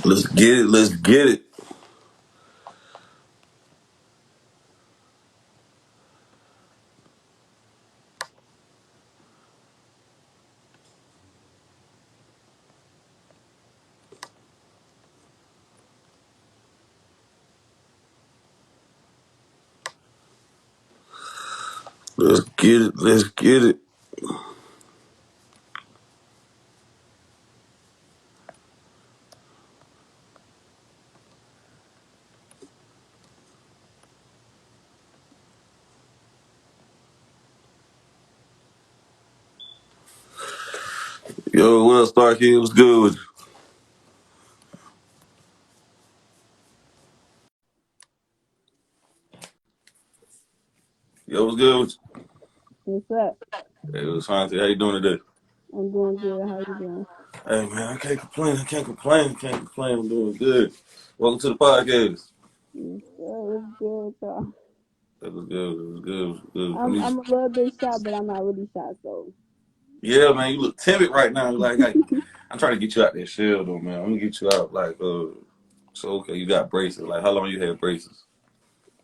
Let's get it. Let's get it. Let's get it. Let's get it. Yo, what up, Star Kid? What's good with you? Yo, what's good with What's up? you? Hey, Ashanti, how you doing today? I'm doing good. How you doing? Hey, man, I can't complain. I can't complain. I can't complain. I'm doing good. Welcome to the podcast. Yes, sir. It's good, y'all. That was good. It was good. It was good. I'm a little bit shy, but I'm not really shy, so. Yeah, man, you look timid right now. I'm trying to get you out that shell, though, man. I'm gonna get you out, so okay, you got braces. Like, how long you had braces?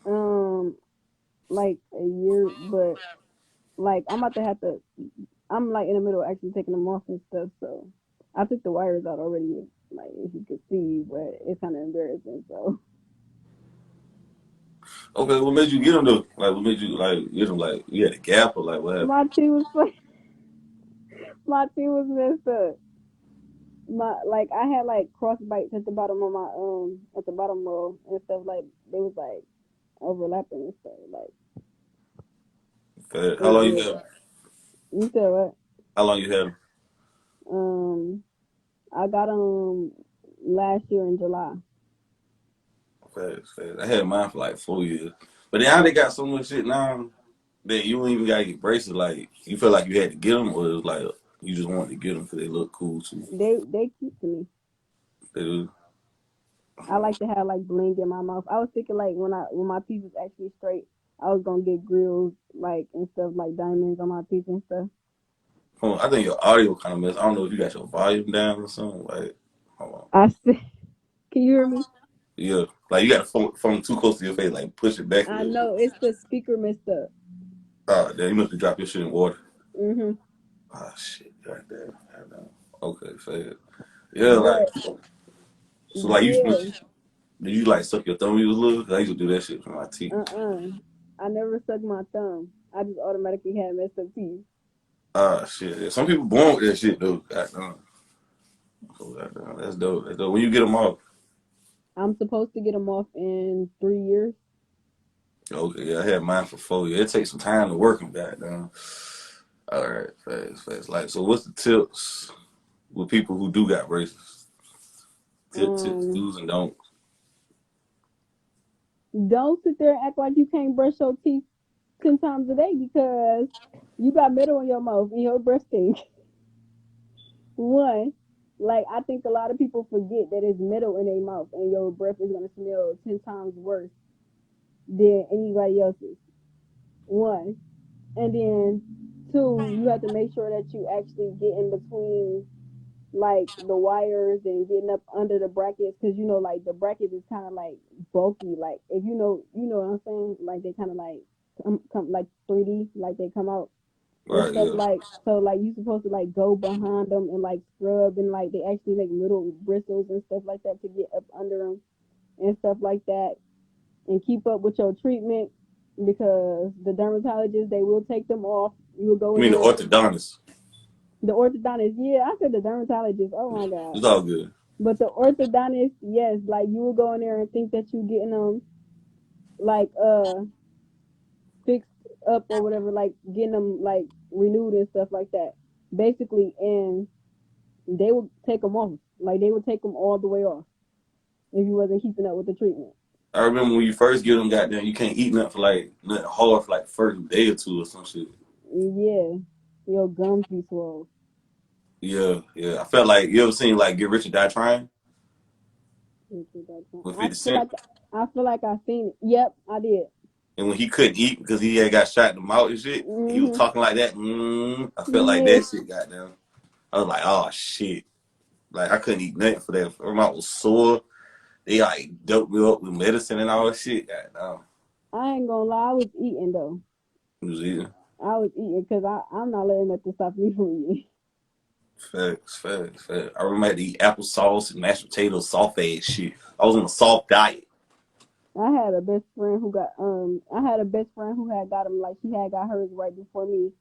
um, like a year, but like I'm about to have to. I'm like in the middle of actually taking them off and stuff, so I took the wires out already. Like if you could see, but it's kind of embarrassing. So Okay, what made you get them though? Like, what made you get them? Like, you had a gap or like what happened? my teeth was like my teeth was messed up. My like I had like cross bites at the bottom of my at the bottom row and stuff like they was like overlapping and stuff like Okay. it was weird. You said what? How long you had them? Um, I got them last year in July. Fast, fast. I had mine for like 4 years, but now they got so much shit now that you don't even gotta get braces. Like, you feel like you had to get them, or it was like you just wanted to get them because they look cool too. They keep to me. They do. I like to have like bling in my mouth. I was thinking like when my teeth was actually straight, I was gonna get grills like and stuff like diamonds on my teeth and stuff. Hold on, I think your audio kind of messed. I don't know if you got your volume down or something. Like, hold on. I said, can you hear me? Yeah, like you got the phone too close to your face. Like, push it back a I little bit. know it's the speaker messed up. Damn, you must have dropped your shit in water. Mhm. Oh shit, goddamn, goddamn. Okay, fair. Yeah, like, But so like yeah, did you like suck your thumb when you was little? 'Cause I used to do that shit for my teeth. I never sucked my thumb. I just automatically had messed up teeth. Ah, shit. Yeah. Some people born with that shit though. Goddamn. So, goddamn. That's dope. That's dope. When you get them off. I'm supposed to get them off in 3 years. Okay, yeah, I had mine for 4 years. It takes some time to work them. Goddamn. All right, fast, fast. Like, so what's the tips with people who do got braces? Tips, Um, do's and don'ts. don't sit there and act like you can't brush your teeth 10 times a day because you got metal in your mouth and your breath stink. One, like I think a lot of people forget that it's metal in their mouth and your breath is gonna smell 10 times worse than anybody else's. One, and then two, you have to make sure that you actually get in between like the wires and getting up under the brackets because you know like the bracket is kind of like bulky. Like if you know what I'm saying. Like they kind of like come like 3D, like they come out and Right, stuff yeah. like so like you supposed to like go behind them and like scrub and like they actually make little bristles and stuff like that to get up under them and stuff like that and keep up with your treatment because the dermatologist they will take them off. You will go You in mean the there. orthodontist? The orthodontist, yeah, I said the dermatologist. Oh my god. It's all good. But the orthodontist, yes, like you will go in there and think that you getting them like fixed up or whatever, like getting them like renewed and stuff like that. Basically, and they would take them off. Like they would take them all the way off if you wasn't keeping up with the treatment. I remember when you first get them, goddamn, you can't eat nothing for like nothing hard for like the first day or two or some shit. Yeah, your gums be swole. Yeah, yeah. I felt like you ever seen like Get Rich or Die Trying with I 50 feel Cent? like I feel like I seen it. Yep, I did. And when he couldn't eat because he had got shot in the mouth and shit, he was Mhm. talking like that. I felt like Yeah. that shit, goddamn. I was like, oh shit. Like I couldn't eat nothing for that. My mouth was sore. They like doped me up with medicine and all that shit. God, no. I ain't gonna lie, I was eating though. It was eating. I was eating because I'm not letting nothing stop me from eating. Facts, facts, facts. I remember I had to eat applesauce and mashed potatoes, soft ass shit. I was on a soft diet. I had a best friend who got I had a best friend who had got him like she had got hers right before me,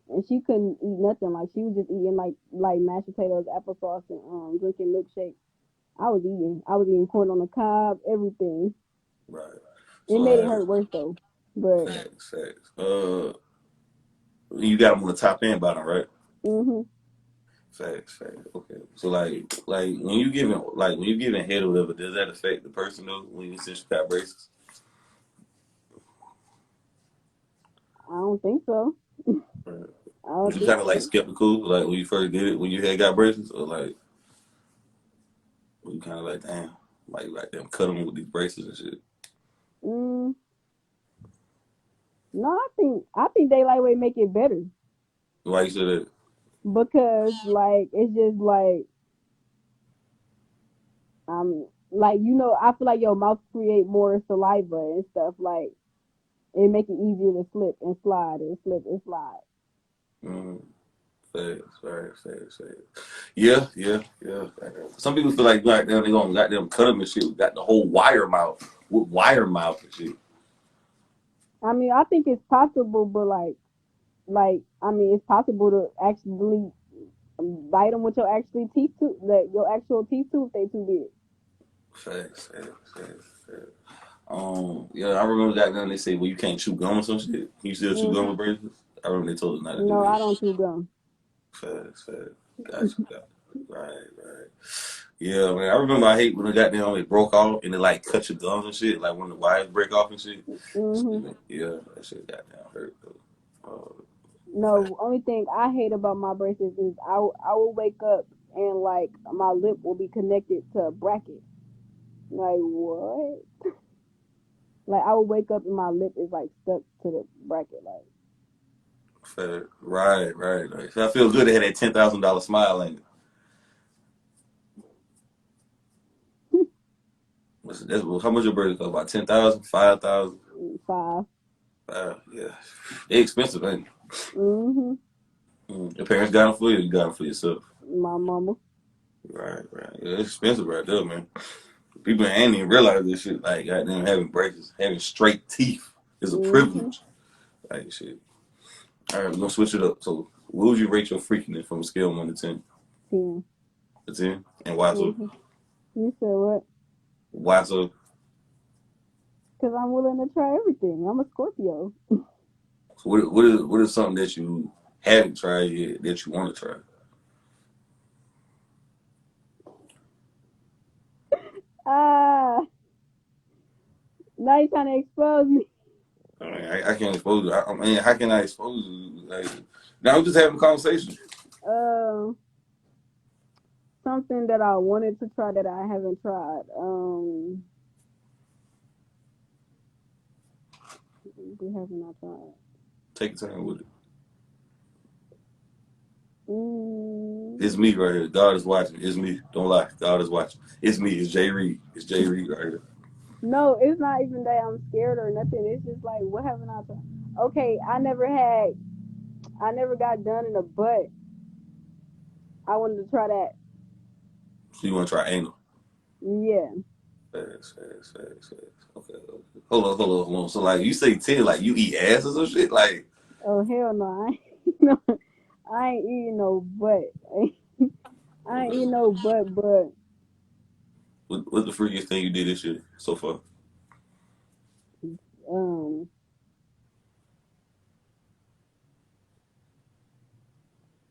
and she couldn't eat nothing. Like she was just eating like mashed potatoes, applesauce, and drinking milkshake. I was eating corn on the cob, everything. Right. It So made it like, hurt worse though. But facts, facts. You got them on the top and bottom, right? mhm, Facts, facts. Okay. So like when you giving head or whatever, does that affect the person though when you since you got braces? I don't think so. Right. I Was don't you think kind of like so. skeptical, like when you first did it, when you had got braces, or like were you kind of like, damn, like them cut them with these braces and shit? Mm, no, I think they lightweight make it better Why you said that? because like it's just like I feel like your mouth create more saliva and stuff like it make it easier to slip and slide and slip and slide. Mm, facts, facts, facts, facts. Yeah, yeah, yeah. Some people feel like goddamn they gonna goddamn cut them and shit. Got the whole wire mouth with wire mouth and shit. I mean, I think it's possible, but I mean, it's possible to actually bite them with your actually teeth too, like your actual teeth too, if they too big. Facts, facts, facts, facts. Yeah, I remember goddamn they say, well, you can't chew gum or some shit. Can you still chew gum Hmm. with braces? I remember they told us not to do No, I that. don't chew gum. Facts, facts. Gotcha, gotcha. Right, right. Yeah, man. I remember I hate when the goddamn it broke off and it like cut your gums and shit, like when the wires break off and shit. Hmm. Yeah, that shit goddamn hurt though. Fact. No, only thing I hate about my braces is I will wake up and like my lip will be connected to a bracket. Like what? Like I will wake up and my lip is like stuck to the bracket. Like Fact. Right, right, right. So I feel good to have that $10,000 smile ain't it? How much your birthday cost? About 10,000, 5,000. five. Yeah, they expensive, ain't it? Hmm. Your parents got them for you. You got them for yourself. My mama. Right, right. Yeah, it's expensive right there, man. People ain't even realize this shit. Like, goddamn, having braces, having straight teeth is a Hmm. privilege. Like, shit. All right, we're gonna switch it up. So, what would you rate your freakiness from a scale of 1 to 10? 10. A 10? And why so? Hmm. You said what? Why so? Because I'm willing to try everything. I'm a Scorpio. So what is something that you haven't tried yet that you want to try? Ah, now you trying to expose me. I mean, I can't expose you. I mean, how can I expose you? Like, now I'm just having a conversation. Uh, Something that I wanted to try that I haven't tried. We haven't not tried. Take your time with it. It's Mm, me right here. God is watching. It's me. Don't lie. God is watching. It's me. It's Jay Reed. It's Jay Reed right here. no, it's not even that I'm scared or nothing. It's just like, what haven't I tried? Okay, I never got done in a butt. I wanted to try that. So you want to try anal? Yeah. Fast, fast, fast, fast. Okay, okay. Hold on. So like you say 10, like you eat ass or some shit? Like Oh hell no, no, I ain't eating no butt. I ain't eating no butt, but what's the freakiest thing you did this year so far? um,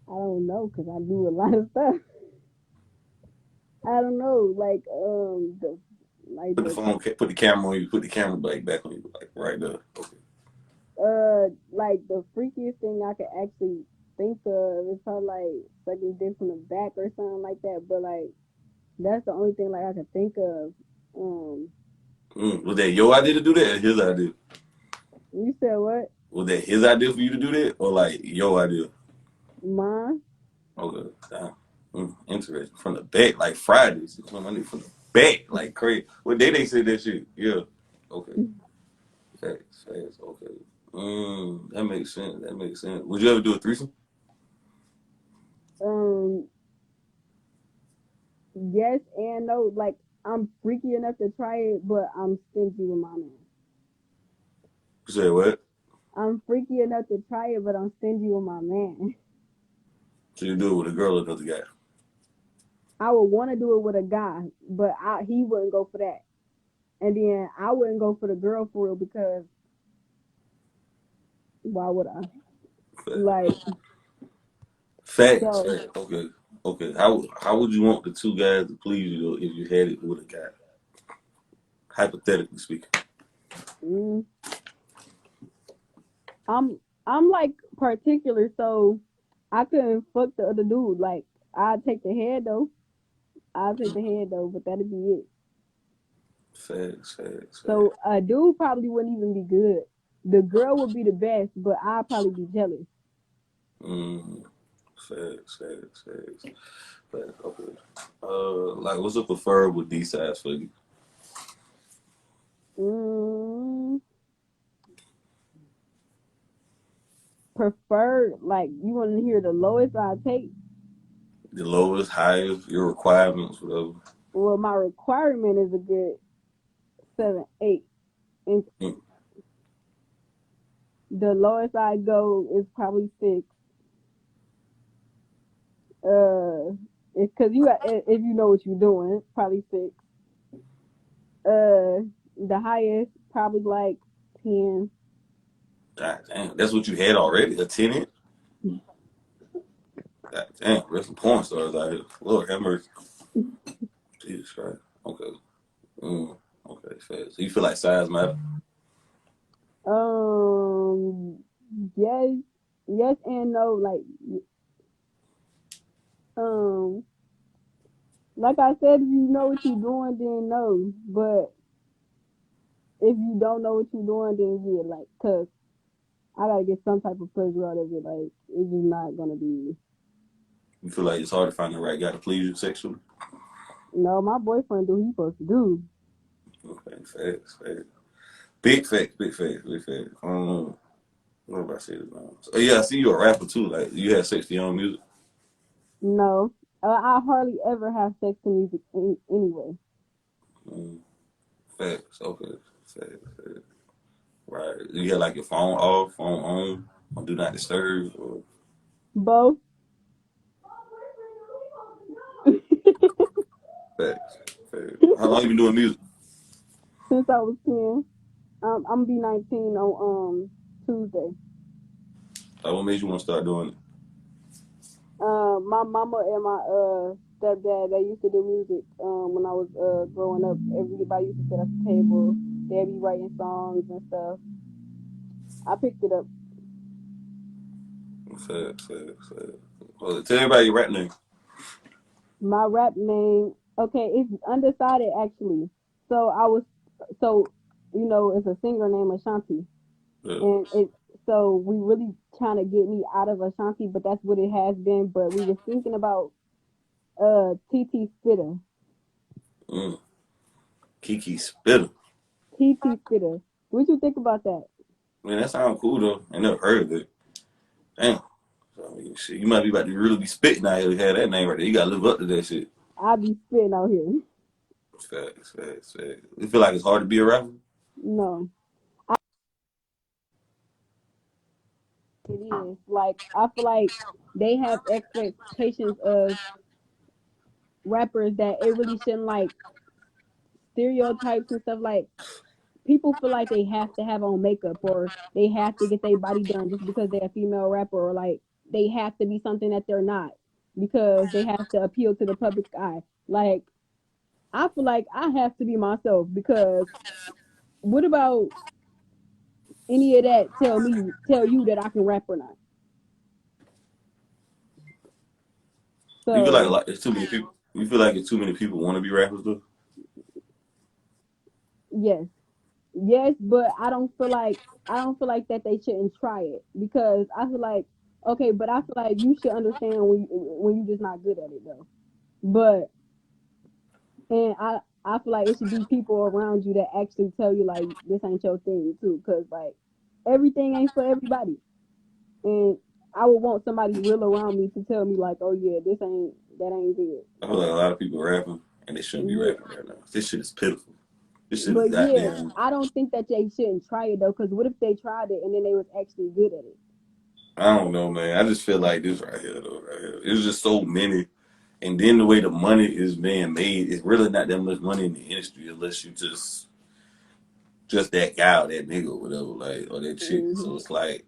I don't know because I do a lot of stuff. I don't know, like Put the phone, put the camera on you, put the camera back on you, like right there. Okay. like the freakiest thing I could actually think of is probably like sucking dick from the back or something like that. But like that's the only thing like I could think of. Um, Was that your idea to do that or his idea? you said what? Was that his idea for you to do that or like your idea? Mine? Okay. Damn. Interesting. From the back, like Fridays. It's money from the back, like crazy. What day they say that shit? Yeah. Okay. Facts. Facts. Okay. That makes sense. That makes sense. Would you ever do a threesome? Um, yes and no. Like I'm freaky enough to try it, but I'm stingy with my man. You say what? I'm freaky enough to try it, but I'm stingy with my man. So you do it with a girl or another guy? I would want to do it with a guy, but he wouldn't go for that. And then I wouldn't go for the girl for real because why would I? Like, Facts. so, Facts. Okay. Okay. How would you want the two guys to please you though, if you had it with a guy? Hypothetically speaking. mm, I'm like particular, so I couldn't fuck the other dude. Like, I'd take the head though. I'll take the head though, but that'd be it. Facts. Facts. Facts. So a dude probably wouldn't even be good. The girl would be the best, but I'd probably be jealous. Mm, facts. Facts. Facts. Facts. Okay. Like, what's a preferable D size for you? Mm, preferred, like you want to hear the lowest I take. The lowest, highest, your requirements, whatever. Well, my requirement is a good 7, 8 inch. Mm, The lowest I go is probably 6. It's because if you know what you're doing, probably 6. The highest probably like 10. God damn, that's what you had already? A 10 inch? God damn, there's some porn stars out here. Lord have mercy. Jesus Christ. Okay. Mm, okay, fast. So you feel like size matter? Um, yes, yes and no. Um, like I said, if you know what you're doing, then no. But if you don't know what you're doing, then yeah, like, cause I gotta get some type of pleasure out of it. Like, it's just not gonna be. You feel like it's hard to find the right guy to please you sexually? No, my boyfriend do what he supposed to do. Okay, facts, facts. Big facts, big facts, big facts. What about I say this now? So, yeah, I see you a rapper too. Like, you have sex to your own music? No, I hardly ever have sex to music anyway. Mm, facts, okay. Facts, facts. Right. You got like your phone off, phone on, or do not disturb, or Both. facts, facts. How long you been doing music? Since I was 10. I'm gonna be 19 on Tuesday. Like, what made you want to start doing it? My mama and my stepdad, they used to do music when I was growing up. Everybody used to sit at the table. They'd be writing songs and stuff. I picked it up. Facts, facts, facts. Well, tell everybody your rap name. My rap name, okay, it's undecided actually. So so it's a singer named Ashanti, Yeah. and so we really trying to get me out of Ashanti, but that's what it has been. But we was thinking about TT Spitter. Mm. Kiki Spitter. TT Spitter. What you think about that? Man, that sounds cool though. I never heard of it. Damn. So, I mean, shit, you might be about to really be spitting out here. You have that name right there. You gotta live up to that shit. I be spitting out here. Facts, facts, facts. You feel like it's hard to be a rapper? No, it is. Like I feel like they have expectations of rappers that it really shouldn't like stereotypes and stuff. Like people feel like they have to have on makeup or they have to get their body done just because they're a female rapper or like they have to be something that they're not because they have to appeal to the public eye. Like I feel like I have to be myself because what about any of that tell you that I can rap or not? You feel like So it's too many people. You feel like it's too many people want to be rappers though. yes, yes, but I don't feel like that they shouldn't try it because I feel like Okay, but I feel like you should understand when you just not good at it though. But and I feel like it should be people around you that actually tell you like this ain't your thing too, cause like everything ain't for everybody. And I would want somebody real around me to tell me like, oh yeah, that ain't good. I feel like a lot of people rapping and they shouldn't be Yeah, rapping right now. This shit is pitiful. This shit is but yeah, goddamn. I don't think that they shouldn't try it though, cause what if they tried it and then they was actually good at it? I don't know, man. I just feel like this right here, though. Right here, it's just so many, and then the way the money is being made, it's really not that much money in the industry unless you just that guy or that nigga or whatever, like or that chick. Hmm. So it's like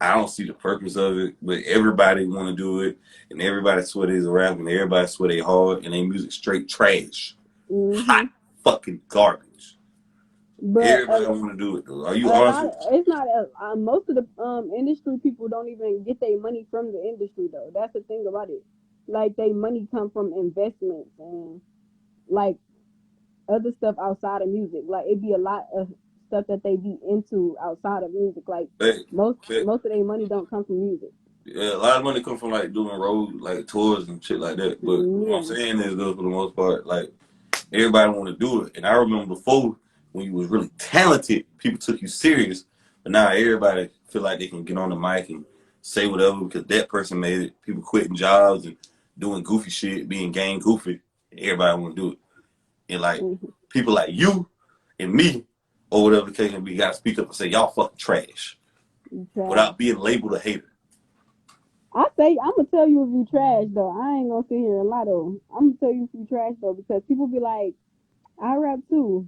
I don't see the purpose of it, but everybody want to do it, and everybody swear they's a rapper, and everybody swear they hard, and they music straight trash, Hmm. hot fucking garbage. But Everybody want to do it though. Are you a honest? lot it's not most of the industry people don't even get their money from the industry though. That's the thing about it. Like they money come from investments and like other stuff outside of music. Like it be a lot of stuff that they be into outside of music. Like But, most of their money don't come from music. yeah, a lot of money come from like doing road like tours and shit like that. But what I'm Yeah. saying is though for the most part, like everybody want to do it. And I remember before when you was really talented, people took you serious. But now everybody feel like they can get on the mic and say whatever because that person made it. People quitting jobs and doing goofy shit, being gang goofy. And everybody want to do it. And like Hmm. people like you and me or whatever the case may be, gotta speak up and say y'all fucking trash Trash. without being labeled a hater. I say I'm gonna tell you if you trash though. I ain't gonna sit here and lie though. I'm gonna tell you if you trash though because people be like, I rap too.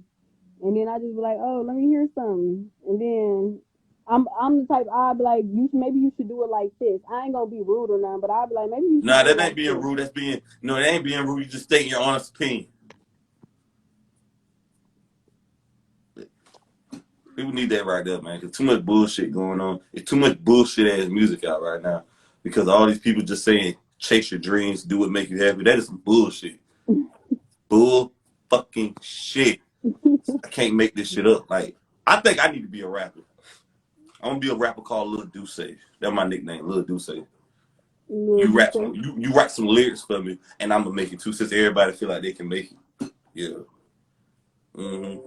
And then I just be like, oh, let me hear something. And then I'm the type I'll be like, maybe you should do it like this. I ain't gonna be rude or nothing, but I'll be like, maybe you should Nah, do it that ain't like being this. rude. That's being no, that ain't being rude. You just stating your honest opinion. People need that right there, man. Cause too much bullshit going on. It's too much bullshit ass music out right now. Because all these people just saying chase your dreams, do what make you happy. That is some bullshit. Bull fucking shit. I can't make this shit up. Like I think I need to be a rapper. I'm gonna be a rapper called Lil Duce. That's my nickname, Lil Duce. Lil Duce. You write some lyrics for me, and I'm gonna make it too, since everybody feel like they can make it. Yeah. Mm-hmm.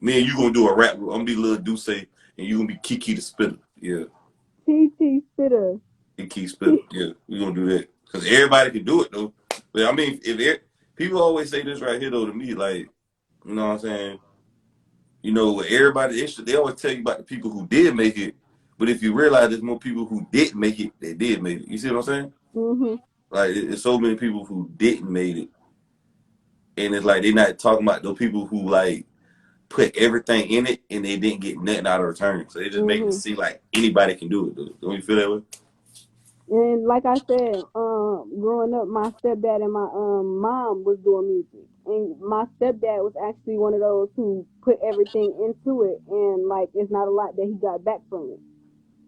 Me and you gonna do a rap. I'm gonna be Lil Duce, and you gonna be Kiki the Spitter. Yeah. TT Spitter. Kiki Spitter. Yeah. We gonna do that because everybody can do it though. But I mean, people always say this right here though to me, like you know what I'm saying. You know, everybody they always tell you about the people who did make it, but if you realize there's more people who didn't make it, they did make it. You see what I'm saying? Hmm. Like it's so many people who didn't make it, and it's like they're not talking about those people who like put everything in it and they didn't get nothing out of return. So they just make it Hmm. seem like anybody can do it. Don't you feel that way? And like I said, growing up, my stepdad and my mom was doing music, and my stepdad was actually one of those who put everything into it, and like it's not a lot that he got back from it.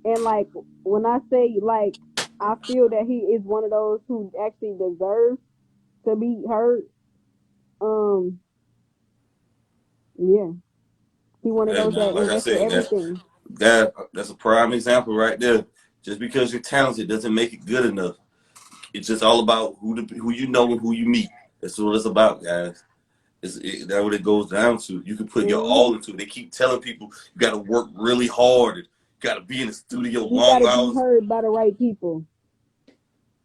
And like when I say like I feel that he is one of those who actually deserves to be heard. Um, yeah, he one of Hey those man, that like I invested said, everything. that's a prime example right there. Just because you're talented doesn't make it good enough. It's just all about who you know and who you meet. That's what it's about, guys. That's what it goes down to. You can put your Hmm. all into it. They keep telling people you got to work really hard. You got to be in the studio You got long to be hours. heard by the right people.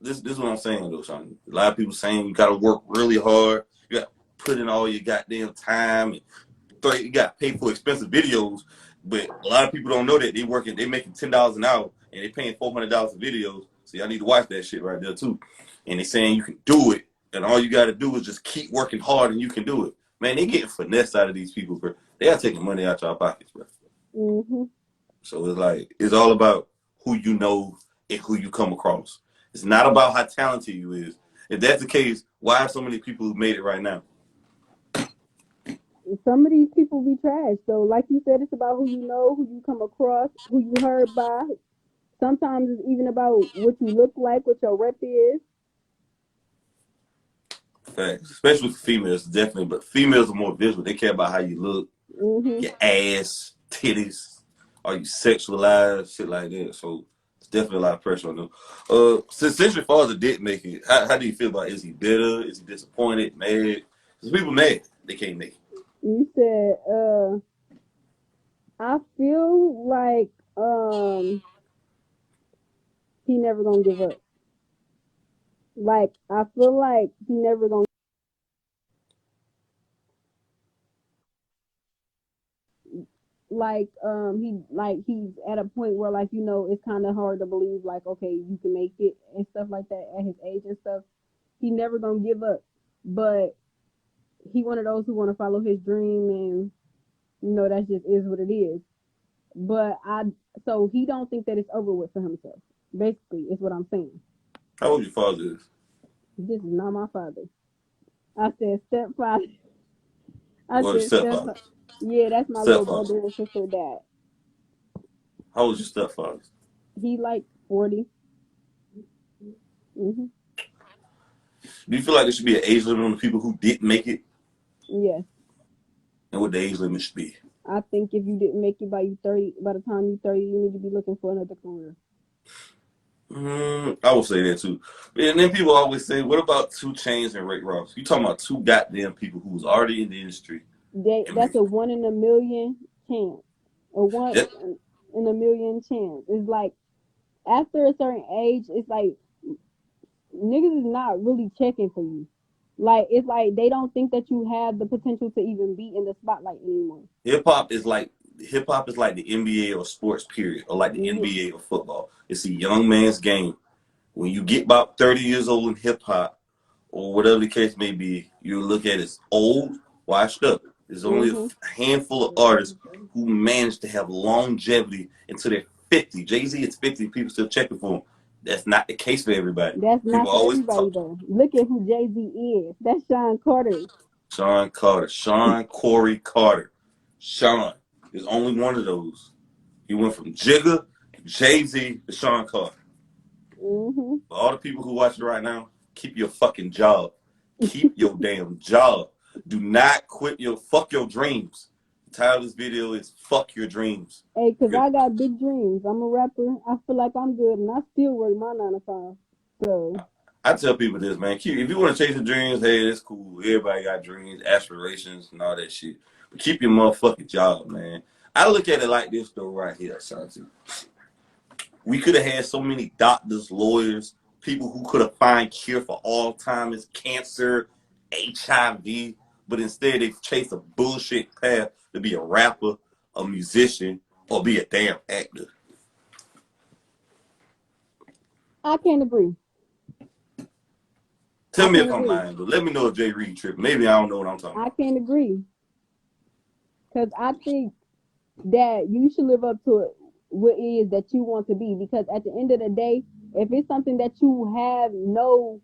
This is what I'm saying though, Sean. A lot of people saying you got to work really hard. You got to put in all your goddamn time. And you got to pay for expensive videos. But a lot of people don't know that they making $10 an hour and they paying $400 for videos. So y'all need to watch that shit right there too. And they saying you can do it, and all you got to do is just keep working hard, and you can do it. Man, they getting finesse out of these people, bro. They are taking money out your pockets, bro. Hmm. So it's like it's all about who you know and who you come across. It's not about how talented you is. If that's the case, why are so many people who made it right now? Some of these people be trash. So, like you said, it's about who you know, who you come across, who you heard by. Sometimes it's even about what you look like, what your rep is. Facts. Especially with females, definitely. But females are more visual. They care about how you look, Hmm. your ass, titties, are you sexualized, shit like that. So it's definitely a lot of pressure on them. Since your father did make it, how do you feel about it? Is he bitter? Is he disappointed? Mad? Because people mad they can't make it. You said, I feel like he never gonna give up. Like I feel like he never gonna he's at a point where like it's kind of hard to believe like okay you can make it and stuff like that at his age and stuff. He never gonna give up, but he one of those who want to follow his dream and that just is what it is. But so he don't think that it's over with for himself. Basically, is what I'm saying. How old your father is? This is not my father. I said stepfather. I Or the said stepfather? stepfather. Yeah, that's my little Stepfather. brother and sister dad. How old is your stepfather? He like 40. Hmm. Do you feel like there should be an age limit on the people who didn't make it, Yes. and what the age limit should be? I think if you didn't make it by the time you 30, you need to be looking for another career. I would say that too. And then people always say, "What about Two Chains and Rick Ross?" You talking about two goddamn people who was already in the industry and That's make a it. one in a million chance. A one Yep. in a million chance. It's like after a certain age, it's like niggas is not really checking for you. Like it's like they don't think that you have the potential to even be in the spotlight anymore. Hip hop is like the NBA or sports period, or like the Yeah. NBA or football. It's a young man's game. When you get about 30 years old in hip hop, or whatever the case may be, you look at it as old, washed up. There's only Mhm. a handful of artists who managed to have longevity until they're 50. Jay Z is 50, people still checking for him. That's not the case for everybody. That's People not for always everybody talk. though. Look at who Jay-Z is. That's Sean Carter. Sean Carter, Sean Corey Carter. Sean is only one of those. He went from Jigga, Jay Z to Sean Carter. Mhm. For all the people who watch it right now, keep your fucking job. Keep your damn job. Do not quit your fuck your dreams. The title of this video is "Fuck Your Dreams." Hey, cause Because I got big dreams. I'm a rapper. I feel like I'm good, and I still work my 9 to 5. So I tell people this, man. If you want to chase your dreams, hey, that's cool. Everybody got dreams, aspirations, and all that shit. But keep your motherfucking job, man. I look at it like this though, right here, Ashanti. We could have had so many doctors, lawyers, people who could have found cure for Alzheimer's, cancer, HIV, but instead they've chased a bullshit path to be a rapper, a musician, or be a damn actor. I can't agree. Tell I me can't if I'm agree. lying, but let me know if Jay Reed tripping. Maybe I don't know what I'm talking I about. can't agree. Cause I think that you should live up to it, what it is that you want to be. Because at the end of the day, if it's something that you have no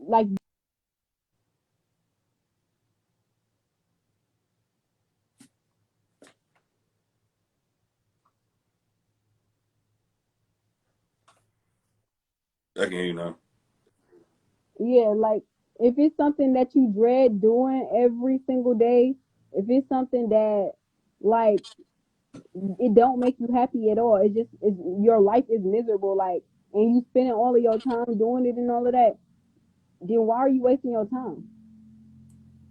like I can hear you now. yeah, like if it's something that you dread doing every single day, if it's something that like it don't make you happy at all, your life is miserable, like, and you spending all of your time doing it and all of that, then why are you wasting your time?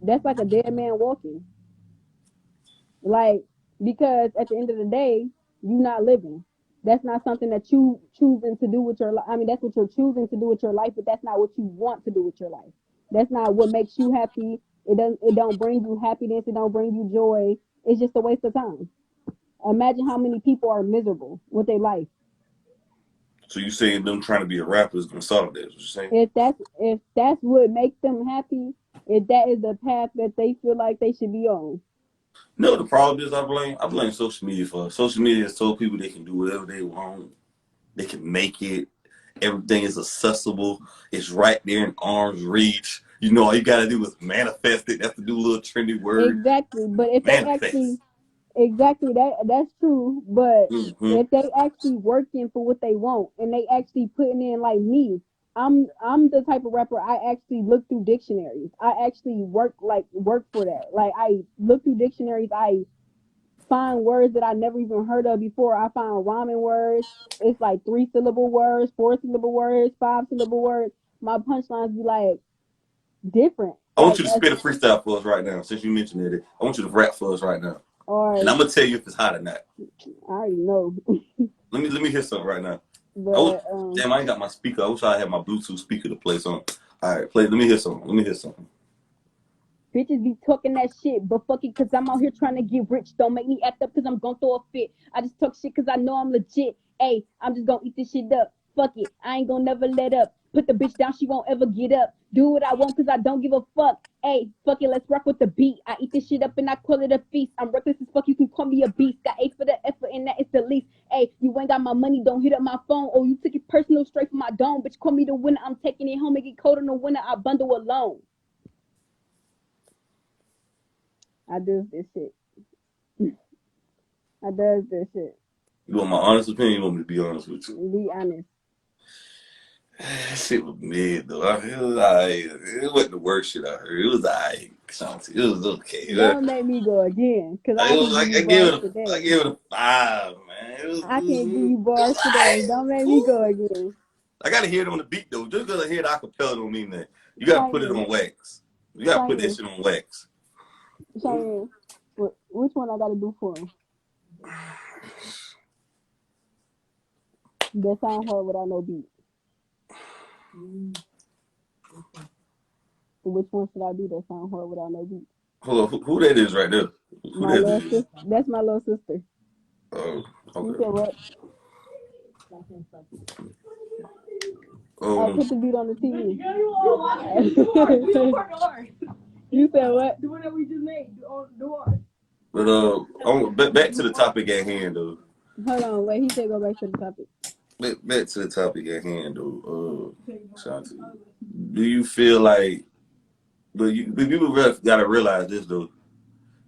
That's like a dead man walking. Like, because at the end of the day, you're not living. That's not something that you choosing to do with your life. I mean, that's what you're choosing to do with your life, but that's not what you want to do with your life. That's not what makes you happy. It don't bring you happiness. It don't bring you joy. It's just a waste of time. Imagine how many people are miserable with their life. So you saying them trying to be a rapper is gonna solve that? What you saying? If that's what makes them happy, if that is the path that they feel like they should be on. No, the problem is I blame social media for it. Social media has told people they can do whatever they want. They can make it. Everything is accessible. It's right there in arm's reach. You know, all you gotta do is manifest it. That's the new little trendy word. Exactly. But if they actually Manifest. exactly that's true. But Mm-hmm. if they actually working for what they want and they actually putting in like me, I'm the type of rapper I actually look through dictionaries. I actually work for that. Like I look through dictionaries. I find words that I never even heard of before. I find rhyming words. It's like 3-syllable words, 4-syllable words, 5-syllable words. My punchlines be like different. I want Like you to spit a freestyle for us right now. Since you mentioned it, I want you to rap for us right now, and or I'm gonna tell you if it's hot or not. I already know. Let me hear something right now. But Damn, I ain't got my speaker. I wish I had my Bluetooth speaker to play something. All right, play. Let me hear something. Let me hear something. bitches be talking that shit, but fuck it, cause I'm out here trying to get rich. Don't make me act up, cause I'm gonna throw a fit. I just talk shit, cause I know I'm legit. Hey, I'm just gonna eat this shit up. Fuck it, I ain't gonna never let up. Put the bitch down, she won't ever get up. Do what I want, cause I don't give a fuck. Hey, fuck it, let's rock with the beat. I eat this shit up and I call it a feast. I'm reckless as fuck, you can call me a beast. Got A for the effort and that is the least. Hey, you ain't got my money, don't hit up my phone. Oh, you took it personal straight from my dome. Bitch, call me the winner, I'm taking it home. Make it cold in the winter, I bundle alone. I do this shit. I does this shit. You want my honest opinion? You want me to be honest with you? Be honest. That shit was mid though. It was alright. It wasn't the worst shit I heard. It was alright. Ashanti. It was okay. Don't make me go again, cause I It can was give like you bars I today. give it a 5, man. I can give you It bars was today. alright. Don't make me go Cool. again. I gotta hear it on the beat though. Just because I hear the acapella don't mean that. You gotta put it Cheyenne, on wax. You gotta put that Cheyenne, shit on wax. Cheyenne. Which one I gotta do for him? That sound hard without no beat. Which one should I do that sound hard without no beat? Hold on, who that is right there? Who My that little is? sister. That's my little sister. Oh, You okay. said what? Oh, Um, put the beat on the TV. You said what? Do whatever we just made. Do on. but back to the topic at hand though. Hold on, wait. He said go back to the topic. Back to the topic at hand though. Shanti, do you feel like? But people gotta realize this though.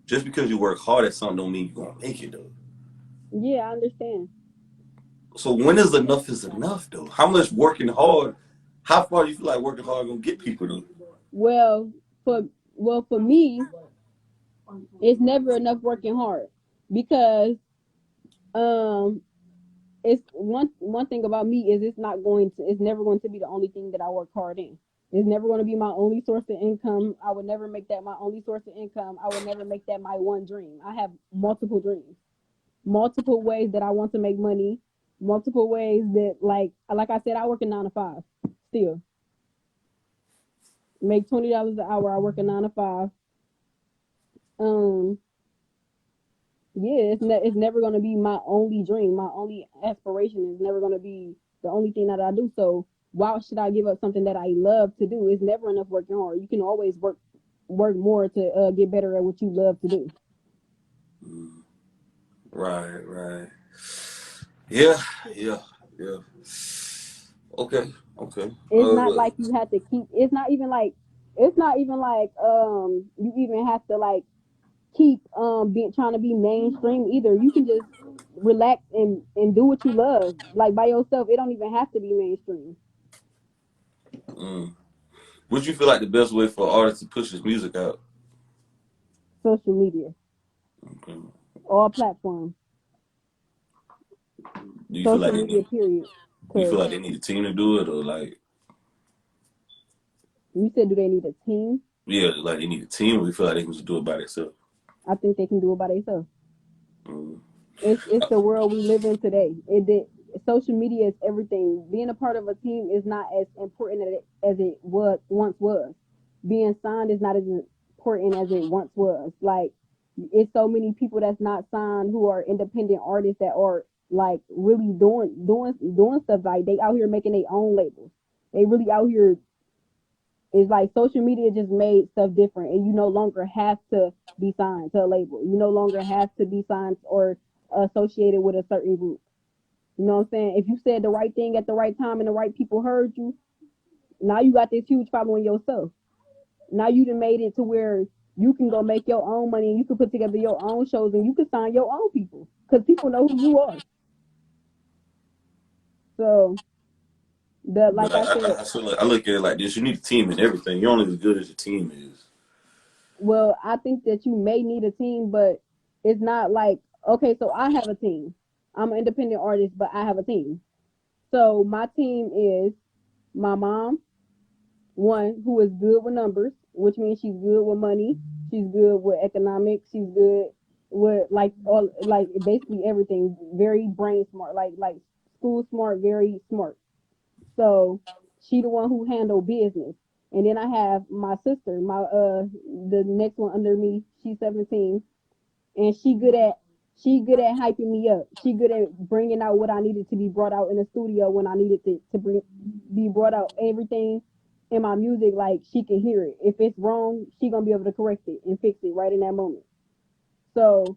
Just because you work hard at something don't mean you're gonna make it though. Yeah, I understand. So when is enough though? How much working hard? How far do you feel like working hard gonna get people though? Well, for for me, it's never enough working hard because um it's one thing about me is it's never going to be the only thing that I work hard in. It's never going to be my only source of income. I would never make that my only source of income. I would never make that my one dream. I have multiple dreams, multiple ways that I want to make money, multiple ways that like I said, I work a 9 to 5 still. Make $20 an hour. I work a 9 to 5. Um, yeah, it's never gonna be my only dream. My only aspiration is never gonna be the only thing that I do. So why should I give up something that I love to do? It's never enough working hard. You can always work more to get better at what you love to do. Right. Yeah, yeah, yeah. Okay. It's not like you have to keep. It's not even like. It's not even like you even have to like keep being trying to be mainstream either. You can just relax and do what you love like by yourself. It don't even have to be mainstream. mm. Would you feel like the best way for an artist to push his music out? Social media, Okay. all platforms, Do you feel social like they media need? period. Do you feel Because like they need a team to do it, or like you said, do they need a team? yeah, like they need a team, or you feel like they can just do it by themselves? I think they can do it by themselves. Mm. It's the world we live in today. It did. Social media is everything. Being a part of a team is not as important as it was once was. Being signed is not as important as it once was. Like it's so many people that's not signed who are independent artists that are like really doing stuff like they out here making their own labels. They really out here. It's like social media just made stuff different, and you no longer have to be signed to a label. You no longer have to be signed or associated with a certain group. You know what I'm saying? If you said the right thing at the right time and the right people heard you, now you got this huge following yourself. Now you done made it to where you can go make your own money and you can put together your own shows and you can sign your own people because people know who you are. So the But like I said, I look at it like this: you need a team and everything. You're only as good as your team is. well, I think that you may need a team, but it's not like Okay, so I have a team. I'm an independent artist, but I have a team. So my team is my mom, one who is good with numbers, which means she's good with money, she's good with economics, she's good with like all like basically everything. Very brain smart, like school smart, very smart. So she the one who handle business. And then I have my sister, my the next one under me. She's 17, and she good at hyping me up. She good at bringing out what I needed to be brought out in the studio when I needed to be brought out. Everything in my music, like she can hear it. If it's wrong, she gonna be able to correct it and fix it right in that moment. So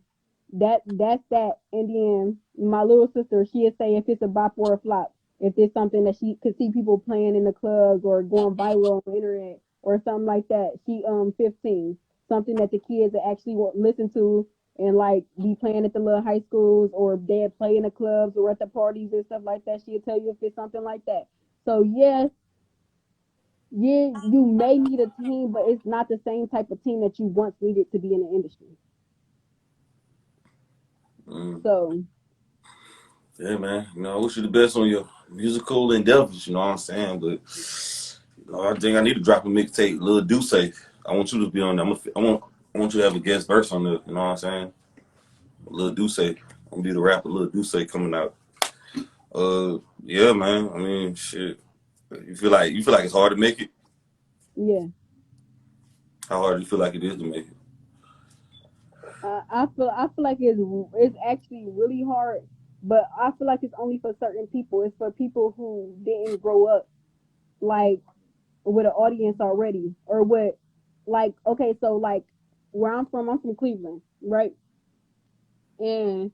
that's that. And then my little sister, she'll say if it's a bop or a flop, if it's something that she could see people playing in the clubs or going viral on the internet or something like that. She 15, something that the kids that actually want listen to and like be playing at the little high schools or they play in the clubs or at the parties and stuff like that. She'll tell you if it's something like that. So yes, yeah, you may need a team, but it's not the same type of team that you once needed to be in the industry. Mm. So Yeah, man. You know, I wish you the best on your musical endeavors. You know what I'm saying? But you know, I think I need to drop a mixtape, Lil Duce. I want you to be on there. I want you to have a guest verse on there. You know what I'm saying? Lil Duce. I'm gonna be the rapper Lil Duce coming out. Yeah, man. I mean, shit. You feel like it's hard to make it? yeah. How hard do you feel like it is to make it? I feel like it's actually really hard, but I feel like it's only for certain people. It's for people who didn't grow up like with an audience already, or with like okay, so like where I'm from Cleveland, right? And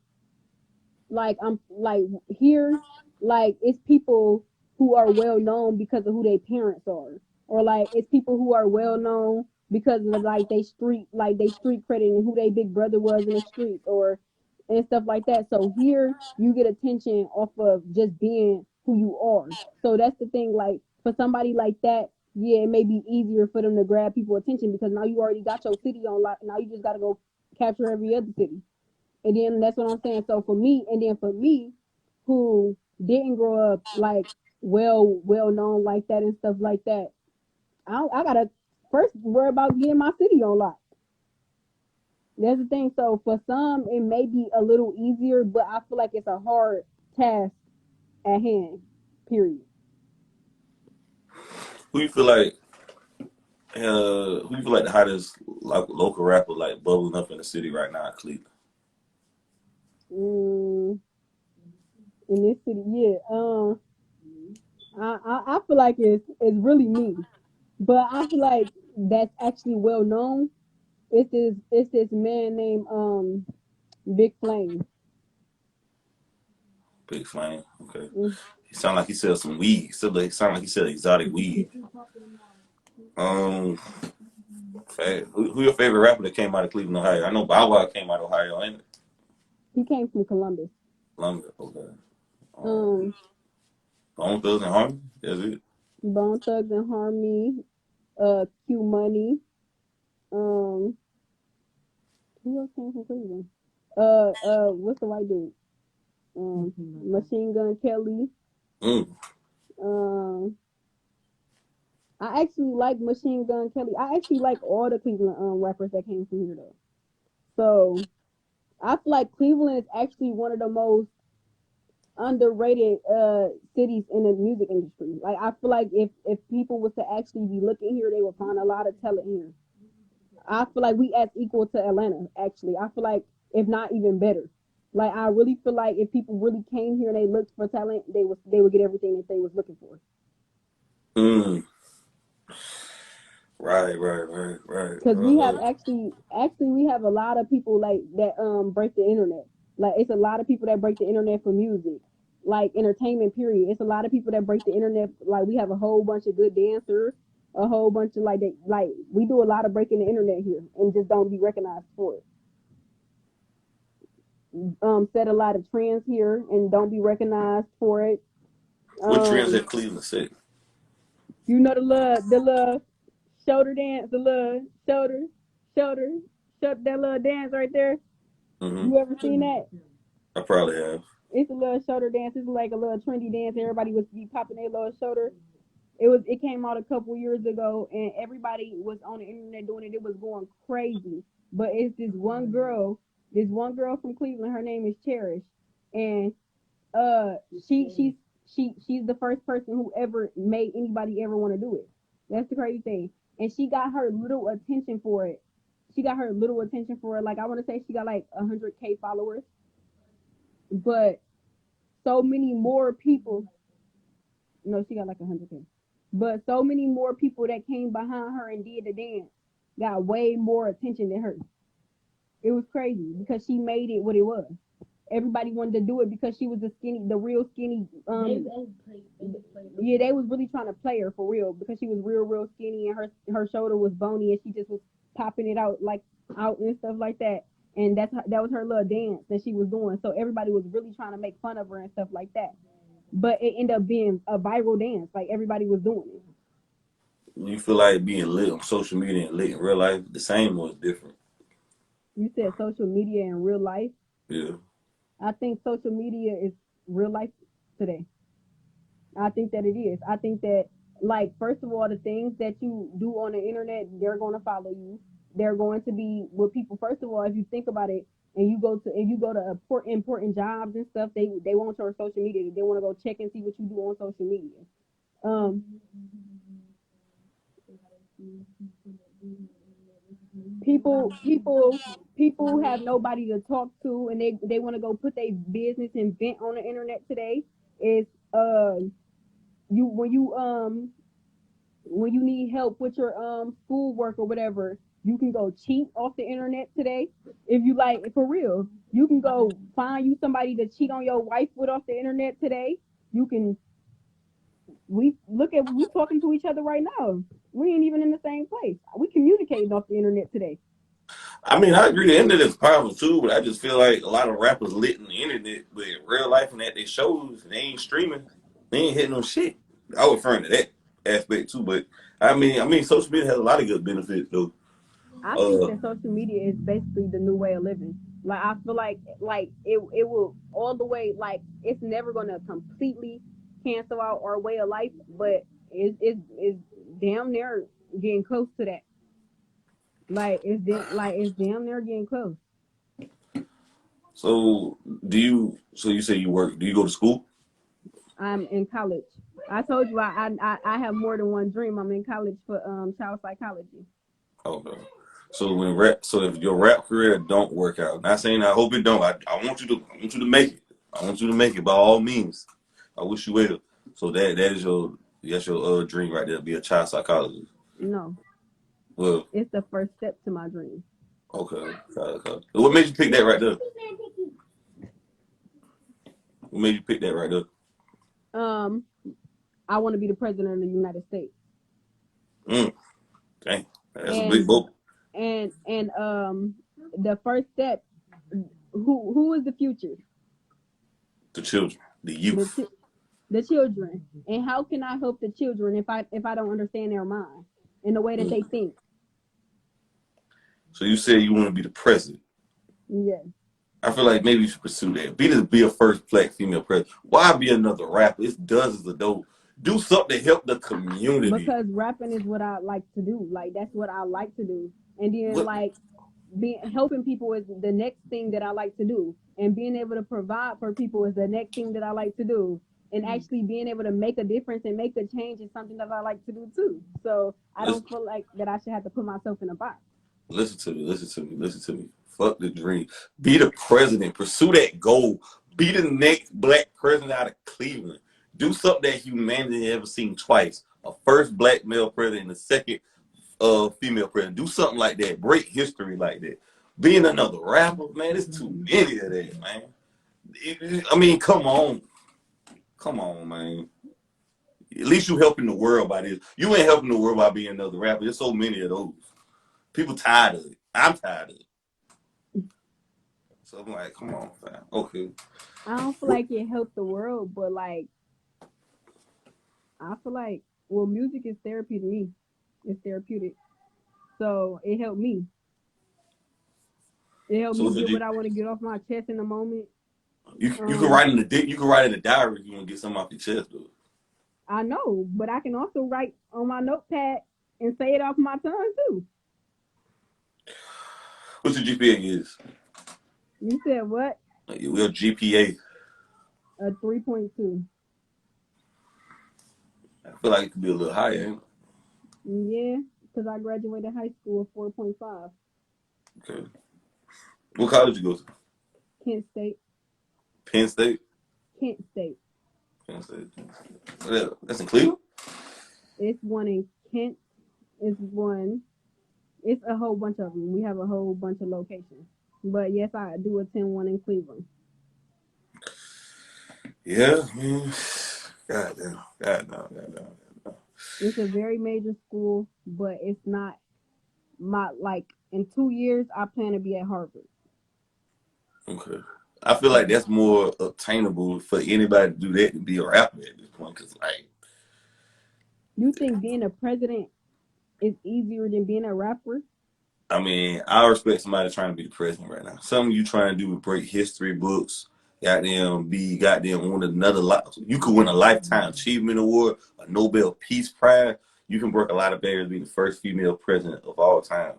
like I'm like here, like it's people who are well known because of who their parents are, or like it's people who are well known because of like they street credit and who their big brother was in the streets or and stuff like that. So here you get attention off of just being who you are. So that's the thing. Like for somebody like that, yeah, it may be easier for them to grab people attention because now you already got your city on lock. Now you just got to go capture every other city. And then that's what I'm saying. So for me, and then for me, who didn't grow up like well known like that and stuff like that, I gotta first worry about getting my city on lock. That's the thing. So for some, it may be a little easier, but I feel like it's a hard task at hand. Period. Who you feel like? Who you feel like the hottest like local rapper like bubbling up in the city right now in Cleveland? Mm, in this city, yeah. I feel like it's really me, but I feel like that's actually well known. It's this man named Big Flame. Big Flame. Okay. Mm. He sound like he sells some weed. Sound like he sells exotic weed. Um, who your favorite rapper that came out of Cleveland, Ohio? I know Bow Wow came out of Ohio, ain't it? He came from Columbus. Columbia. Okay. Um, Um, Bone Thugs and Harmony. That's it. Bone Thugs and Harmony. Q Money. Um, who else came from Cleveland? What's the white dude? Machine Gun Kelly. Mm. Um, I actually like Machine Gun Kelly. I actually like all the Cleveland rappers that came from here though. So I feel like Cleveland is actually one of the most underrated cities in the music industry. Like I feel like if people was to actually be looking here, they would find a lot of talent here. I feel like we as equal to Atlanta. Actually, I feel like if not even better. Like I really feel like if people really came here and they looked for talent, they would get everything that they was looking for. Mm. Right. Because we have actually we have a lot of people like that break the internet. Like it's a lot of people that break the internet for music, like entertainment. Period. It's a lot of people that break the internet. Like we have a whole bunch of good dancers, a whole bunch of like that. Like we do a lot of breaking the internet here and just don't be recognized for it. Set a lot of trends here and don't be recognized for it. What trends Um, at Cleveland City? you know the little shoulder dance, the little shoulder, that little dance right there. Mm-hmm. You ever seen that? I probably have. It's a little shoulder dance. It's like a little trendy dance. Everybody was be popping their little shoulder. It came out a couple years ago, and everybody was on the internet doing it. It was going crazy. But it's this one girl from Cleveland. Her name is Cherish, and uh, she's the first person who ever made anybody ever want to do it. That's the crazy thing, and she got her little attention for it. She got her little attention for it. Like I want to say, she got like 100K followers, but so many more people. No, she got like 100K. But so many more people that came behind her and did the dance got way more attention than her. It was crazy because she made it what it was. Everybody wanted to do it because she was the real skinny. Yeah, they was really trying to play her for real because she was real skinny and her shoulder was bony and she just was popping it out like out and stuff like that. And that was her little dance that she was doing. So everybody was really trying to make fun of her and stuff like that. But it ended up being a viral dance. Like everybody was doing it. You feel like being lit on social media and lit in real life the same or it's different? You said social media in real life. Yeah. I think social media is real life today. I think that it is. I think that, like, first of all, the things that you do on the internet, they're going to follow you. They're going to be with people. First of all, if you think about it, and you go to important jobs and stuff, they want your social media. They want to go check and see what you do on social media. Um, people have nobody to talk to, and they want to go put their business and vent on the internet today. Is you when you need help with your schoolwork or whatever, you can go cheat off the internet today. If you like, for real, you can go find you somebody to cheat on your wife with off the internet today. You can we talking to each other right now. We ain't even in the same place. We communicating off the internet today. I mean, I agree the internet is powerful too, but I just feel like a lot of rappers lit in the internet, but in real life and at their shows, they ain't streaming. They ain't hitting no shit. I was referring to that aspect too, but I mean, social media has a lot of good benefits though. I think Uh, that social media is basically the new way of living. Like I feel like it will all the way, like it's never gonna completely cancel out our way of life, but it's damn near getting close to that. It's damn near getting close. so so you say you work? Do you go to school? I'm in college. I told you I have more than one dream. I'm in college for child psychology. Okay. So if your rap career don't work out, not saying I hope it don't. I want you to make it. I want you to make it by all means. I wish you well. So that is your dream right there. Be a child psychologist. No, Well, it's the first step to my dream. okay. Okay. What made you pick that right there? What made you pick that right there? Um, I want to be the president of the United States. Mm, dang, that's a And big boat. the first step, who is the future? The children, the The youth. ch- the children. And how can I help the children if I don't understand their mind and the way that they Mm. think? So you said you want to be the president. Yes. I feel like maybe you should pursue that. Be a first black female president. Why be another rapper? It's dozens of those. Do something to help the community. Because rapping is what I like to do. Like that's what I like to do. And then What? like being helping people is the next thing that I like to do. And being able to provide for people is the next thing that I like to do. And actually being able to make a difference and make a change is something that I like to do too. So I Listen, don't feel like that I should have to put myself in a box. listen to me. Listen to me. Listen to me. Fuck the dream. Be the president. Pursue that goal. Be the next black president out of Cleveland. Do something that humanity ever seen twice. A first black male president and a second female president. Do something like that. Break history like that. Being another rapper, man, it's too many of that, man. I mean, come on. Come on, man. At least you helping the world by this. You ain't helping the world by being another rapper. There's so many of those. People tired of it. I'm tired of it. So I'm like, come on, fam. Okay. I don't feel like it helped the world, but like I feel like well music is therapy to me. It's therapeutic. So it helped me. It helped So me it's a get what G. I want to get off my chest in the moment. You can write in you can write in the diary if you want to get something off your chest, though. I know, but I can also write on my notepad and say it off my tongue too. What's your GPA is? You said what? Your GPA. A 3.2. I feel like it could be a little higher. Ain't Yeah, because I graduated high school with 4.5. it? Okay. What college you go to? Kent State. Penn State. Kent State. Penn State. That's in Cleveland. It's one in Kent. It's one. It's a whole bunch of them. We have a whole bunch of locations. But yes, I do attend one in Cleveland. Yeah, man. God damn. God damn. God damn. It's a very major school, but it's not my like. In 2 years, I plan to be at Harvard. Okay. I feel like that's more obtainable for anybody to do that than be a rapper at this point. Cause like, You think being a president is easier than being a rapper? I mean, I respect somebody trying to be the president right now. Something you trying to do with break history books, goddamn win another life. You could win a lifetime achievement award, a Nobel Peace Prize. You can break a lot of barriers, be the first female president of all time.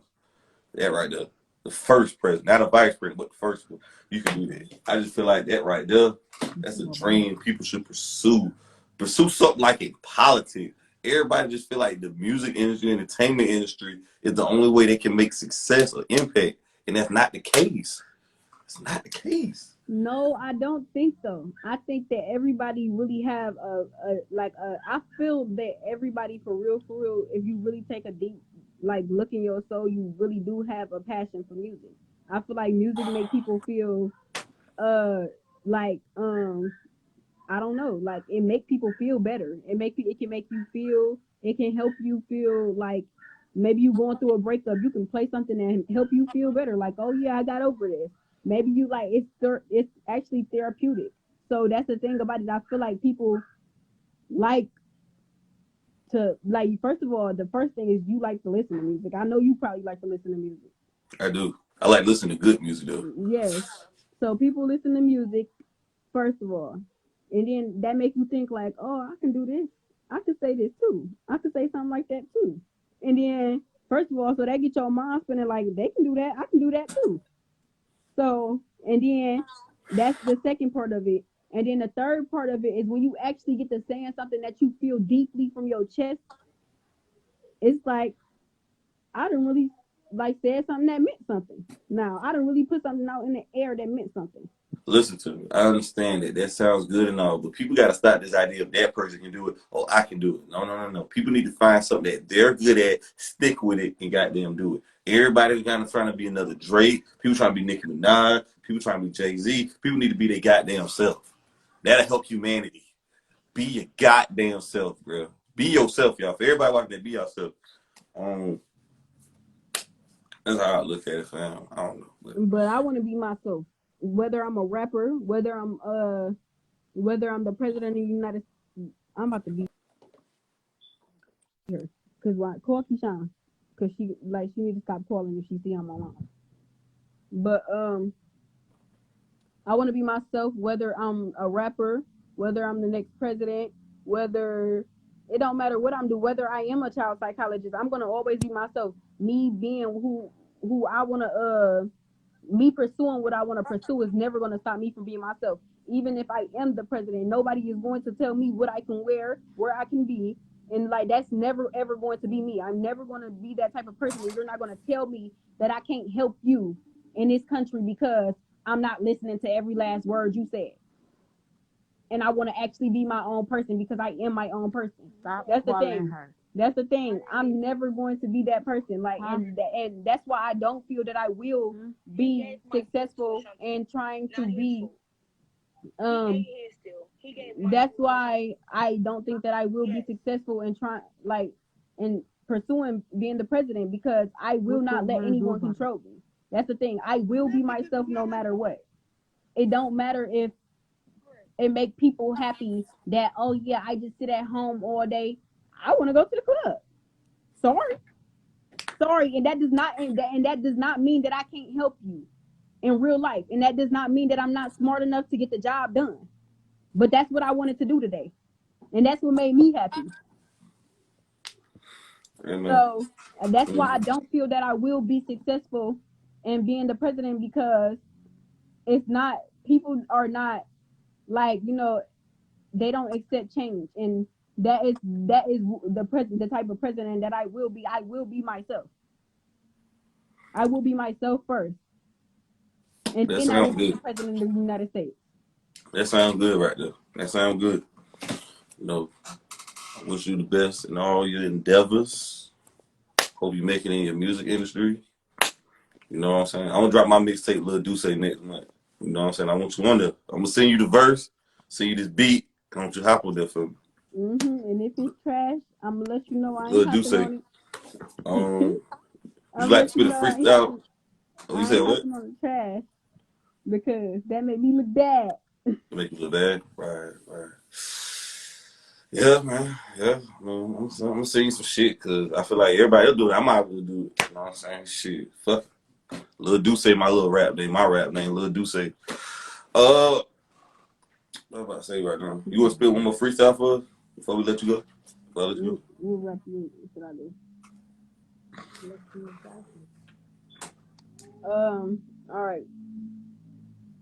That right there. The first president, not a vice president, but the first one. You can do that. I just feel like that right there, that's a dream people should pursue. Pursue something like in politics. Everybody just feel like the music industry, entertainment industry is the only way they can make success or impact. And that's not the case. It's not the case. No, I don't think so. I think that everybody really have I feel that everybody for real, if you really take a deep like look in your soul, you really do have a passion for music. I feel like music make people feel uh like I don't know, like it make people feel better. It can make you feel, it can help you feel like maybe you going through a breakup, you can play something and help you feel better. Like, oh yeah, I got over this. Maybe you like it's actually therapeutic. So that's the thing about it. I feel like people like to like first of all, the first thing is you like to listen to music. I know you probably like to listen to music. I do. I like listening to good music though. Yes. So people listen to music first of all. And then that makes you think like, oh, I can do this. I could say this too. I could say something like that too. And then first of all, so that get your mind spinning like they can do that, I can do that too. So and then that's the second part of it. And then the third part of it is when you actually get to saying something that you feel deeply from your chest, it's like I didn't really like said something that meant something. Now I didn't really put something out in the air that meant something. Listen to me. I understand that. That sounds good and all, but people got to stop this idea of that person can do it or I can do it. No, no, no, no. People need to find something that they're good at, stick with it, and goddamn do it. Everybody's kind of trying to be another Drake. People trying to be Nicki Minaj. People trying to be Jay-Z. People need to be their goddamn self. That'll help humanity. Be your goddamn self, bro. Be yourself, y'all. For everybody watching that, be yourself. Um, that's how I look at it, fam. I don't know. But I want to be myself. Whether I'm a rapper, whether I'm the president of the United States, I'm about to be her. Cause why? Call Keyshawn. Cause she need to stop calling if she see I'm online. But I want to be myself. Whether I'm a rapper, whether I'm the next president, whether it don't matter what I'm doing. Whether I am a child psychologist, I'm gonna always be myself. Me being who I wanna me pursuing what I want to pursue is never going to stop me from being myself. Even if I am the president, nobody is going to tell me what I can wear, where I can be. And like, that's never, ever going to be me. I'm never going to be that type of person where you're not going to tell me that I can't help you in this country because I'm not listening to every last word you said. And I want to actually be my own person because I am my own person. Stop That's the calling thing. her. That's the thing. I'm never going to be that person. Like, and that's why I don't feel that I will be successful in trying to be. That's why I don't think that I will be successful in trying, like, in pursuing being the president because I will not let anyone control me. That's the thing. I will be myself no matter what. It don't matter if it make people happy that, oh yeah, I just sit at home all day. I want to go to the club. Sorry, and that does not mean that I can't help you. in real life. And that does not mean that I'm not smart enough to get the job done. But that's what I wanted to do today. And that's what made me happy. Amen. So that's why I Mm. don't feel that I will be successful in being the president, because it's not, people are not like, they don't accept change. And that is the type of president that I will be. I will be myself. I will be myself first. And That then I will sounds be the good. president of the United States. That sounds good right there. That sounds good. You know, I wish you the best in all your endeavors. Hope you make it in your music industry. You know what I'm saying? I'm gonna drop my mixtape Lil Duce next month. You know what I'm saying? I want you on there. I'm gonna send you the verse, send you this beat. I want you to hop on there for me. And if it's trash, I'm gonna let you know I ain't Lil hopping Duce. on it. Um, you I'm gonna like to let you spit a know freestyle? Oh, you I said ain't what? hopping on the trash, because that made me look bad. Make you look bad? Right, right. Yeah, man. Yeah, man. I'm gonna send you some shit because I feel like everybody else do it. I might as well do it. You know what I'm saying? Shit. Fuck. Lil Duce, my little rap name. My rap name, Lil Duce. What am I about to say right now? You want to spit one more freestyle for us before we let you go? Before I let you go? What rap you should I do? Let's see what's happening. All right.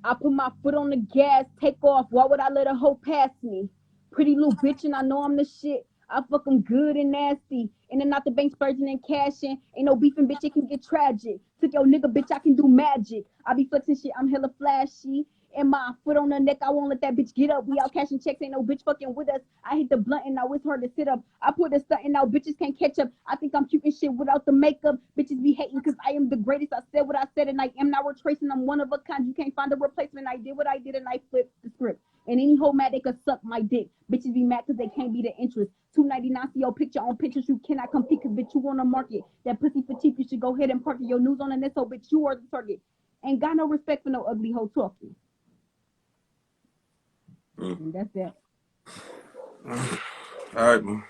I put my foot on the gas, take off. Why would I let a hoe pass me? Pretty little bitch, and I know I'm the shit. I fuck 'em good and nasty. In and out the bank, spurging and cashing. Ain't no beefing, bitch, it can get tragic. Took your nigga, bitch, I can do magic. I be flexing shit, I'm hella flashy. And my foot on the neck, I won't let that bitch get up. We out cashing checks, ain't no bitch fucking with us. I hit the blunt and now it's hard to sit up. I put the stunt and now bitches can't catch up. I think I'm cute and shit without the makeup. Bitches be hating cause I am the greatest. I said what I said and I am not retracing. I'm one of a kind. You can't find a replacement. I did what I did and I flipped the script. And any hoe mad they could suck my dick. Bitches be mad cause they can't be the interest. $2.99 see your picture on pictures. You cannot compete cause bitch you on the market. That pussy for cheap. You should go ahead and park your news on the net so bitch you are the target. Ain't got no respect for no ugly hoe talking. Mm. And that's that. All right, man.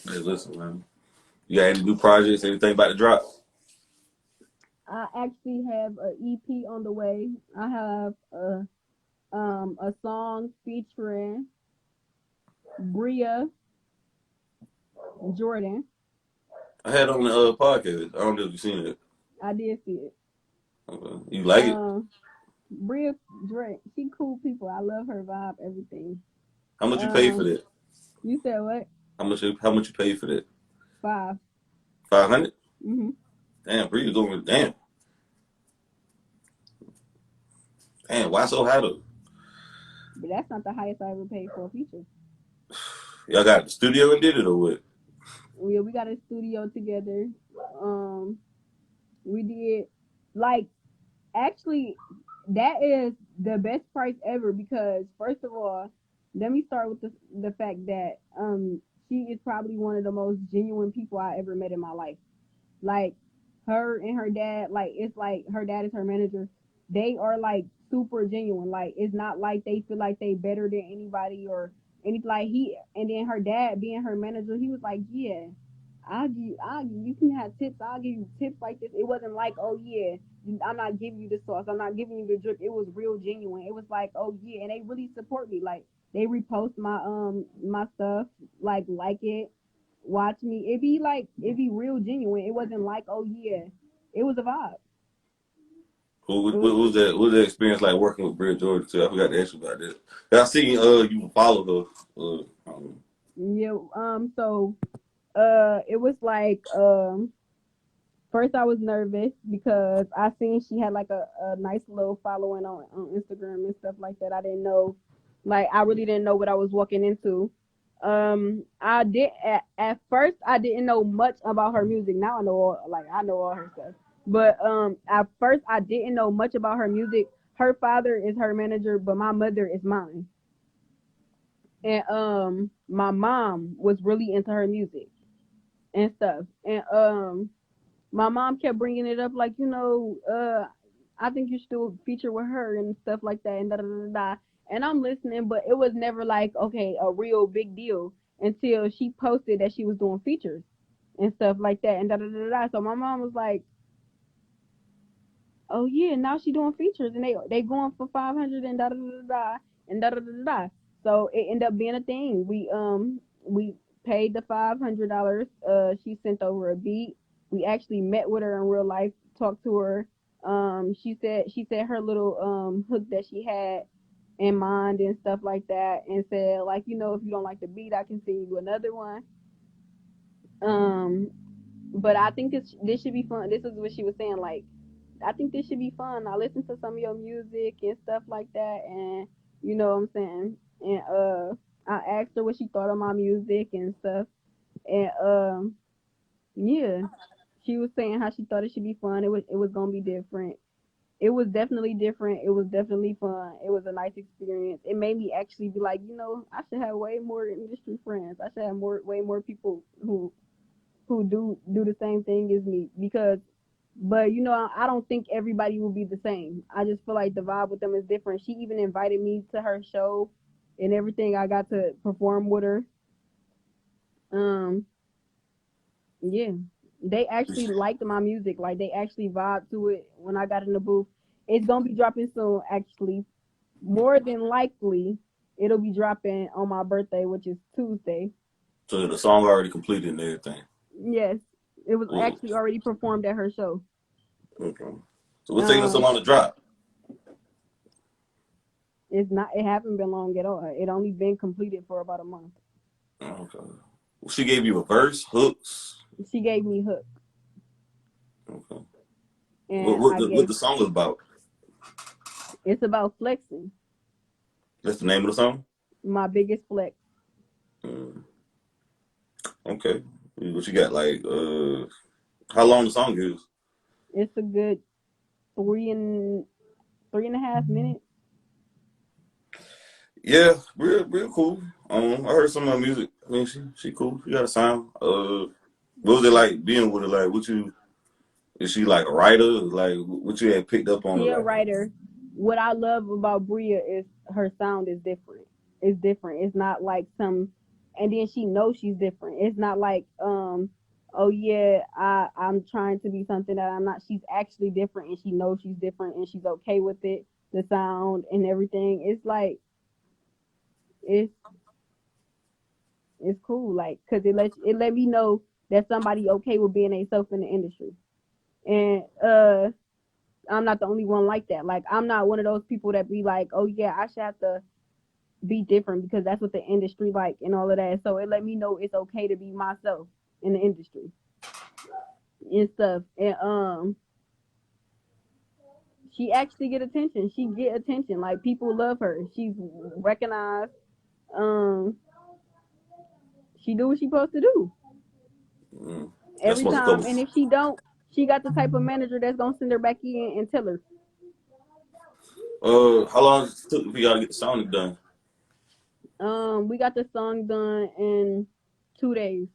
Hey, listen, man. You got any new projects? Anything about to drop? I actually have a EP on the way. I have a song featuring Bria Jordan. I had on the podcast. I don't know if you seen it. I did see it. You like it? Um, Bria Jordan, she cool people. I love her vibe, everything. How much you paid for Um, that? you said what? How much you paid for that? 5. 500? Mm-hmm. Damn, Bree's going. Damn, damn. Why so high though? But that's not the highest I ever paid for a feature. Y'all got the studio and did it or what? We got a studio together. Um, we did like, actually, that is the best price ever, because first of all, let me start with the fact that she is probably one of the most genuine people I ever met in my life. Like, her and her dad, like, it's like her dad is her manager. They are like super genuine. Like, it's not like they feel like they better than anybody or anything. Like, and then her dad being her manager, he was like, yeah, you can have tips. I'll give you tips like this. It wasn't like, oh yeah, I'm not giving you the sauce. I'm not giving you the drip. It was real genuine. It was like, oh yeah, and they really support me. Like, they repost my stuff, like it, watch me. It be real genuine. It wasn't like, oh yeah, it was a vibe. What, It what was, was that? What was that experience like working with Brit Jordan too? I forgot to ask you about that. I seen you follow her. yeah. So it was like, first I was nervous because I seen she had like a nice little following on Instagram and stuff like that. I didn't know, like, I really didn't know what I was walking into. I did at first I didn't know much about her music. Now I know all her stuff. But at first I didn't know much about her music. Her father is her manager, but my mother is mine. And my mom was really into her music and stuff. And my mom kept bringing it up, like, I think you should do a feature with her and stuff like that, and da da da da. And I'm listening, but it was never like, okay, a real big deal until she posted that she was doing features and stuff like that, and da da da da. So my mom was like, oh yeah, now she doing features and they going for 500 and da da da da and da da da da. So it ended up being a thing. We paid the $500. She sent over a beat. We actually met with her in real life, talked to her. She said her little hook that she had in mind and stuff like that, and said like, if you don't like the beat, I can send you another one. Um, but I think this should be fun. This is what she was saying. Like, I think this should be fun. I listen to some of your music and stuff like that, and you know what I'm saying. And I asked her what she thought of my music and stuff, and yeah, she was saying how she thought it should be fun. It was gonna be different. It was definitely different. It was definitely fun. It was a nice experience. It made me actually be like, I should have way more industry friends. I should have way more people who do the same thing as me, because but I don't think everybody will be the same. I just feel like the vibe with them is different. She even invited me to her show and everything. I got to perform with her. um yeah, they actually liked my music. Like, they actually vibed to it when I got in the booth. It's gonna be dropping soon, actually. More than likely it'll be dropping on my birthday, which is Tuesday. So the song already completed and everything. Yes, it was Mm, actually already performed at her show. okay. So what's taking so um long to drop? It's not. It haven't been long at all. It only been completed for about a month. Okay. She gave you a verse, hooks. She gave me hook, Okay. What and what I the, what gave. the song is about? It's about flexing. That's the name of the song. My biggest flex. Mm, okay. What you got? Like how long the song is? It's a good three and a half minutes. Yeah, real cool. I heard some of her music. I mean, she cool. She got a sound. What was it like being with her? Like, what you is she like a writer? Like, what you had picked up on her? She a Like, writer. What I love about Bria is her sound is different. It's different. It's not like some, and then she knows she's different. It's not like oh yeah, I'm trying to be something that I'm not. She's actually different, and she knows she's different, and she's okay with it. The sound and everything. It's like it's it's cool, like, cause it let me know that somebody okay with being a self in the industry, and I'm not the only one like that. Like, I'm not one of those people that be like, oh yeah, I should have to be different because that's what the industry like and all of that. So it let me know it's okay to be myself in the industry and stuff. And she actually get attention. She get attention. Like, people love her. She's recognized. Um, she do what she supposed to do that's every supposed to time. cover. And if she don't, she got the type of manager that's gonna send her back in and tell her. How long it took for y'all to get the song done? We got the song done in 2 days.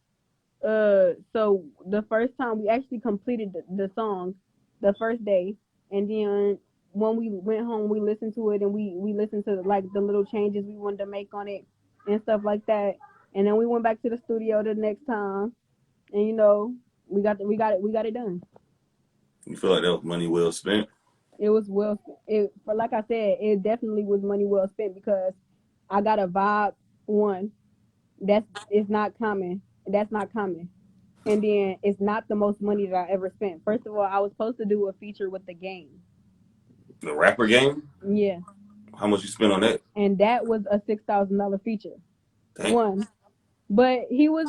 So the first time we actually completed the song, the first day, and then when we went home, we listened to it and we listened to like the little changes we wanted to make on it and stuff like that. And then we went back to the studio the next time, and we got it done. You feel like that was money well spent? It was well, it for like I said, it definitely was money well spent because I got a vibe one that's it's not common. That's not common. And then it's not the most money that I ever spent. First of all, I was supposed to do a feature with the game. The rapper game? Yeah. How much you spent on that? And that was a $6,000 feature. Damn. One. But he was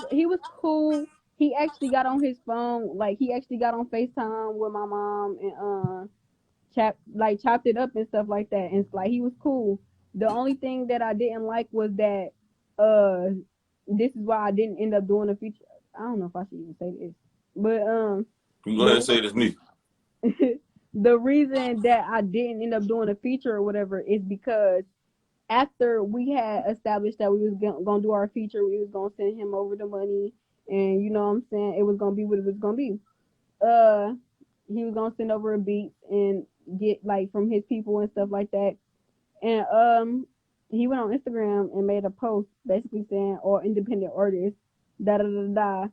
cool. He actually got on his phone, like he actually got on FaceTime with my mom and chopped it up and stuff like that. And it's like he was cool. The only thing that I didn't like was that uh this is why I didn't end up doing a feature. I don't know if I should even say this. But You go ahead and the say this me. the reason that I didn't end up doing a feature or whatever is because after we had established that we was gonna do our feature, we was gonna send him over the money, and you know what I'm saying, it was gonna be what it was gonna be. Uh, he was gonna send over a beat and get like from his people and stuff like that, and he went on Instagram and made a post basically saying all independent artists, da da da da.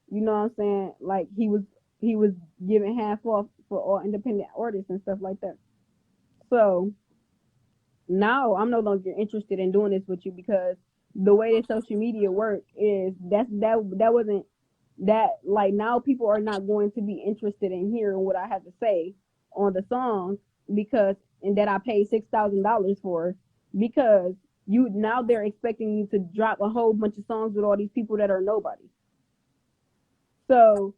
You know what I'm saying? Like he was giving half off for all independent artists and stuff like that. So now I'm no longer interested in doing this with you because the way that social media work is that wasn't that like now people are not going to be interested in hearing what I have to say on the song because and that I paid $6,000 for because you now they're expecting you to drop a whole bunch of songs with all these people that are nobody. So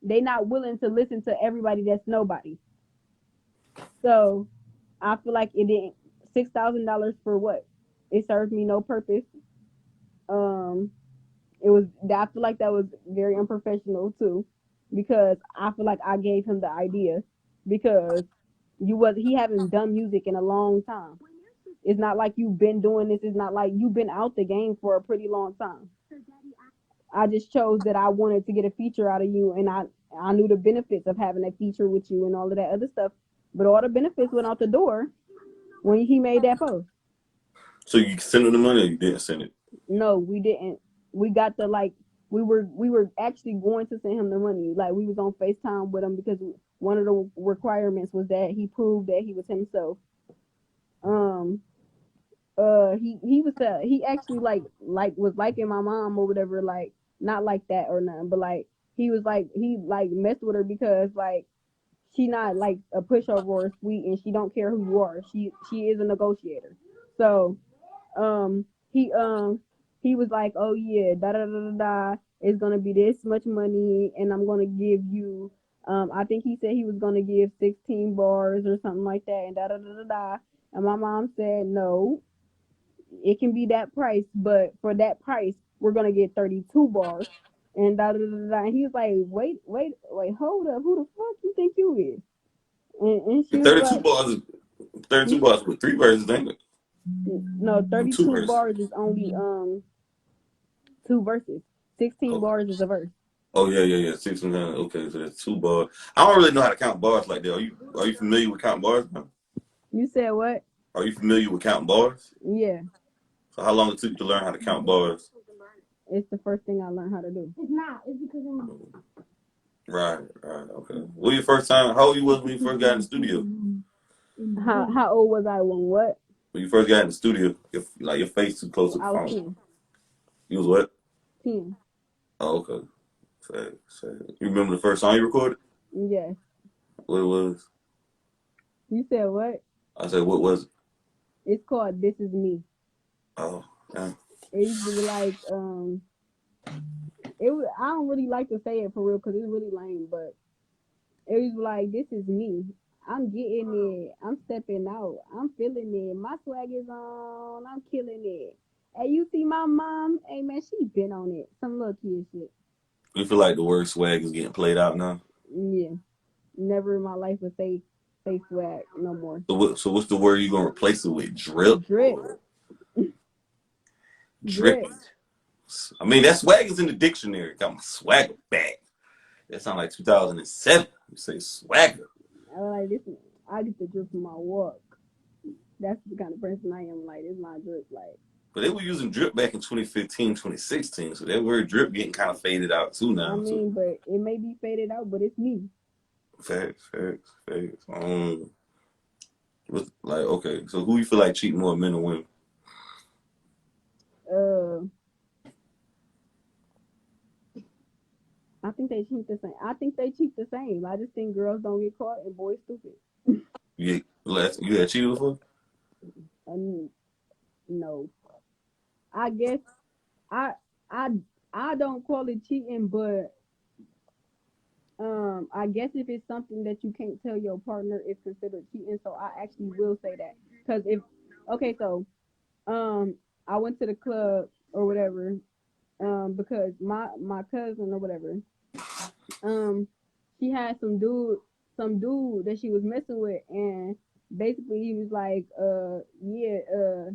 they not willing to listen to everybody that's nobody. So I feel like it didn't $6,000 for what? It served me no purpose. Um, it was I feel like that was very unprofessional too, because I feel like I gave him the idea because he haven't done music in a long time. It's not like you've been doing this. It's not like you've been out the game for a pretty long time. I just chose that I wanted to get a feature out of you, and I knew the benefits of having a feature with you and all of that other stuff. But all the benefits went out the door when he made that post. So you sent him the money or you didn't send it? No, we didn't. We got the like we were actually going to send him the money. Like we was on FaceTime with him because one of the requirements was that he proved that he was himself. Um he was he actually like was liking my mom or whatever, like not like that or nothing, but like he was like he like messed with her because like she not like a pushover or sweet and she don't care who you are. She is a negotiator. So um he um he was like, oh yeah, da da da da da, it's gonna be this much money and I'm gonna give you I think he said he was gonna give 16 bars or something like that and da da da da da. And my mom said no, it can be that price, but for that price we're gonna get 32 bars and da da da da da. And he was like, wait, hold up, who the fuck you think you is? And she The was 32 like, bars, 32 hmm? bars with 3 verses, ain't it? No, With two 32 verses. bars is only two verses. 16 Oh, bars is a verse. oh yeah, yeah, yeah. 6 and 9. Okay, so that's 2 bars. I don't really know how to count bars like that. Are you familiar with counting bars, man? You said what? Are you familiar with counting bars? Yeah, So how long it took you to learn how to count bars? it's the first thing I learned how to do. It's not. It's because I'm. Right, right, okay. What your first time? How old you was when you first got in the studio? How old was I when what? When you first got in the studio, like your face too close to the I was phone. 10. You was what? 10. Oh, okay. You remember the first song you recorded? Yes. What it was? You said what? I said, what was it? It's called This Is Me. Oh, yeah. It used to be like it was, I don't really like to say it for real because it's really lame, but it was like this is me. I'm getting it. I'm stepping out. I'm feeling it. My swag is on. I'm killing it. Hey, you see my mom? Hey man, she been on it. Some little kid shit. You feel like the word swag is getting played out now? Yeah. Never in my life would say swag no more. So what's the word you gonna replace it with? Drip Drip. or Drip. drippy? I mean, that swag is in the dictionary. Got my swagger back. That sound like 2007. You say swagger. I like this. I get the drip from my walk. That's the kind of person I am. Like, it's my drip. Like, But they were using drip back in 2015, 2016. So that word drip getting kind of faded out too I now. So mean, but it may be faded out, but it's me. facts. Like, okay, so who you feel like cheat more, men or women? Uh, I think they cheat the same. I think they cheat the same. I just think girls don't get caught and boys stupid. You had cheated before? And no, I guess I I I don't call it cheating, but I guess if it's something that you can't tell your partner, it's considered cheating. So I actually will say that because if okay, so um I went to the club or whatever because my cousin or whatever um she had some dude that she was messing with, and basically he was like yeah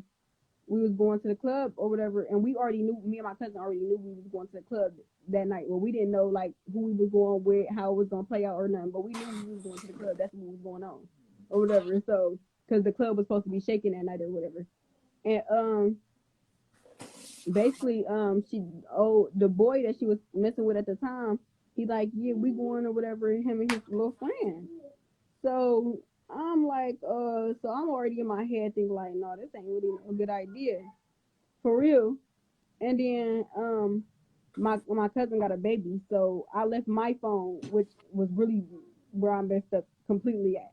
we was going to the club or whatever, and we already knew, me and my cousin already knew we was going to the club that night. Well, we didn't know like who we was going with, how it was gonna play out or nothing, but we knew we was going to the club. That's what was going on or whatever. So because the club was supposed to be shaking that night or whatever, and basically she the boy that she was messing with at the time, He like, yeah, we going or whatever, him and his little friend. So I'm like, so I'm already in my head thinking like, no, this ain't really a good idea. For real. And then my cousin got a baby, so I left my phone, which was really where I messed up completely at.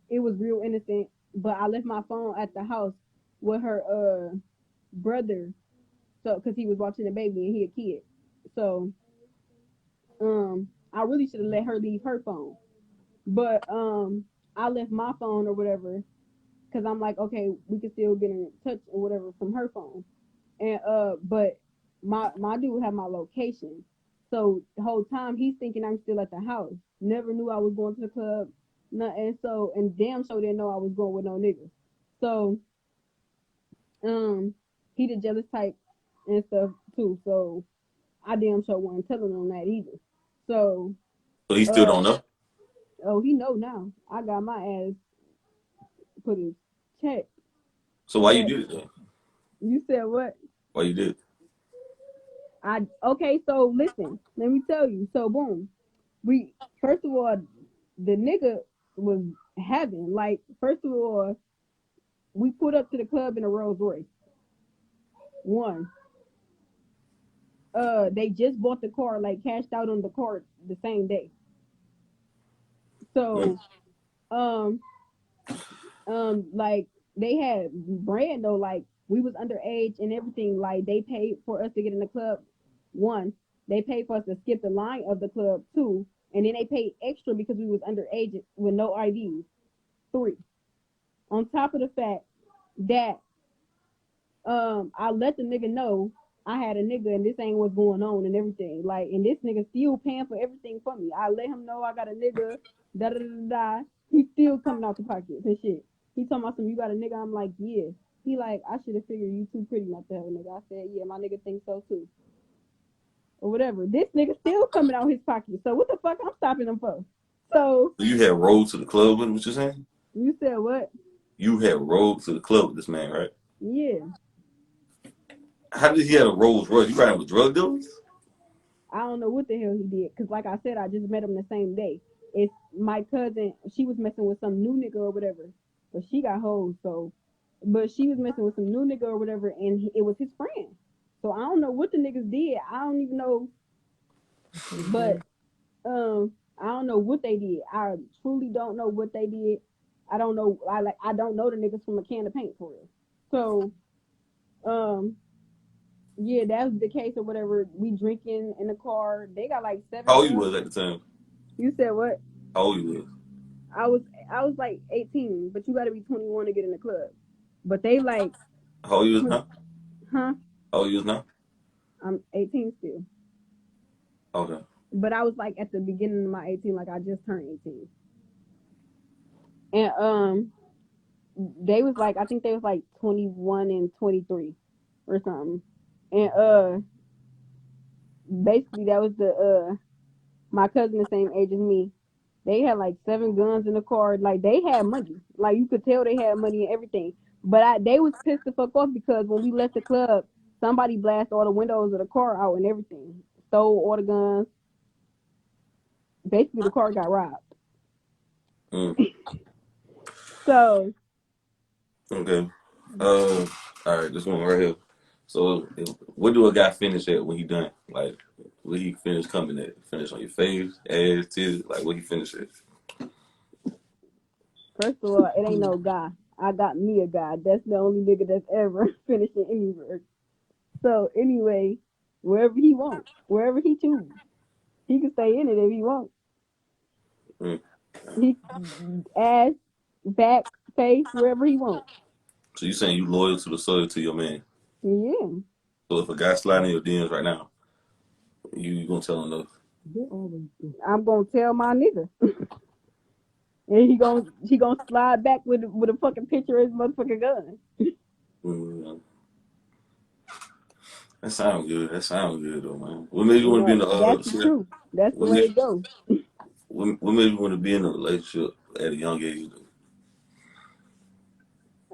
It was real innocent, but I left my phone at the house with her brother, so because he was watching the baby and he a kid. So I really should have let her leave her phone. But I left my phone or whatever because I'm like, okay, we can still get in touch or whatever from her phone. And but my dude had my location. So the whole time he's thinking I'm still at the house. Never knew I was going to the club. Nothing. So and damn sure didn't know I was going with no nigga. So um he the jealous type and stuff too. So I damn sure wasn't telling him that either. So So he still uh don't know. oh he know now. I got my ass put in check. So why you But did it though? you said what? Why you did it? I okay, so listen, let me tell you. So boom. We first of all, the nigga was having like first of all, we put up to the club in a Rolls Royce. One, they just bought the car, like cashed out on the car the same day. Mm. So, um, like they had brand though, like we was underage and everything. Like they paid for us to get in the club. One, they paid for us to skip the line of the club. Two, and then they paid extra because we was underage with no IDs. Three, on top of the fact that I let the nigga know I had a nigga and this ain't what's going on and everything. Like, and this nigga still paying for everything for me. I let him know I got a nigga, da da da da. He still coming out the pockets and shit. He talking about some, you got a nigga? I'm like, yeah. He like, I should have figured you too pretty not to have a nigga. I said, yeah, my nigga thinks so too. Or whatever. This nigga still coming out his pocket. So what the fuck I'm stopping him for? So So you had rode to the club with him, what you saying? you said what? You had rode to the club with this man, right? Yeah. How did he have a Rolls Royce? You riding with drug dealers? I don't know what the hell he did. Cause like I said, I just met him the same day. It's my cousin. She was messing with some new nigga or whatever, but she got hoes. So, but she was messing with some new nigga or whatever, and it was his friend. So I don't know what the niggas did. I don't even know. But I don't know what they did. I truly don't know what they did. I don't know. I don't know the niggas from a can of paint for real. So um yeah, that's the case or whatever. We drinking in the car. They got like How seven old you guns. was at the time? You said what? How old you was? I was I was like 18, but you got to be 21 to get in the club. But they like, How old you was now? huh? How old you was now? I'm 18 still. Okay. But I was like at the beginning of my 18, like I just turned 18. And they was like, I think they was like 21 and 23 or something. And basically that was the my cousin the same age as me. They had like seven guns in the car. Like they had money. Like you could tell they had money and everything. But they was pissed the fuck off because when we left the club, somebody blasted all the windows of the car out and everything. Stole all the guns. Basically the car got robbed. Mm. So Okay. Uh, all right, this one right here. So, what do a guy finish at when he done? Like, where he finish coming at? Finish on your face, ass, titties? Like, where he finish at? first of all, it ain't no guy. I got me a guy. That's the only nigga that's ever finishing any verse. So anyway, wherever he want, wherever he choose, he can stay in it if he want. Mm. He ass, back, face, wherever he want. So you saying you loyal to the soil to your man? Yeah. So if a guy sliding in your DMs right now, you gonna tell him no? I'm gonna tell my nigga, and he gonna slide back with a fucking picture of his motherfucking gun. Mm. That sounds good. That sounds good though, man. What made you want to be in No, the that's the shit? truth. That's the What way made, it goes. what made you want to be in a relationship at a young age?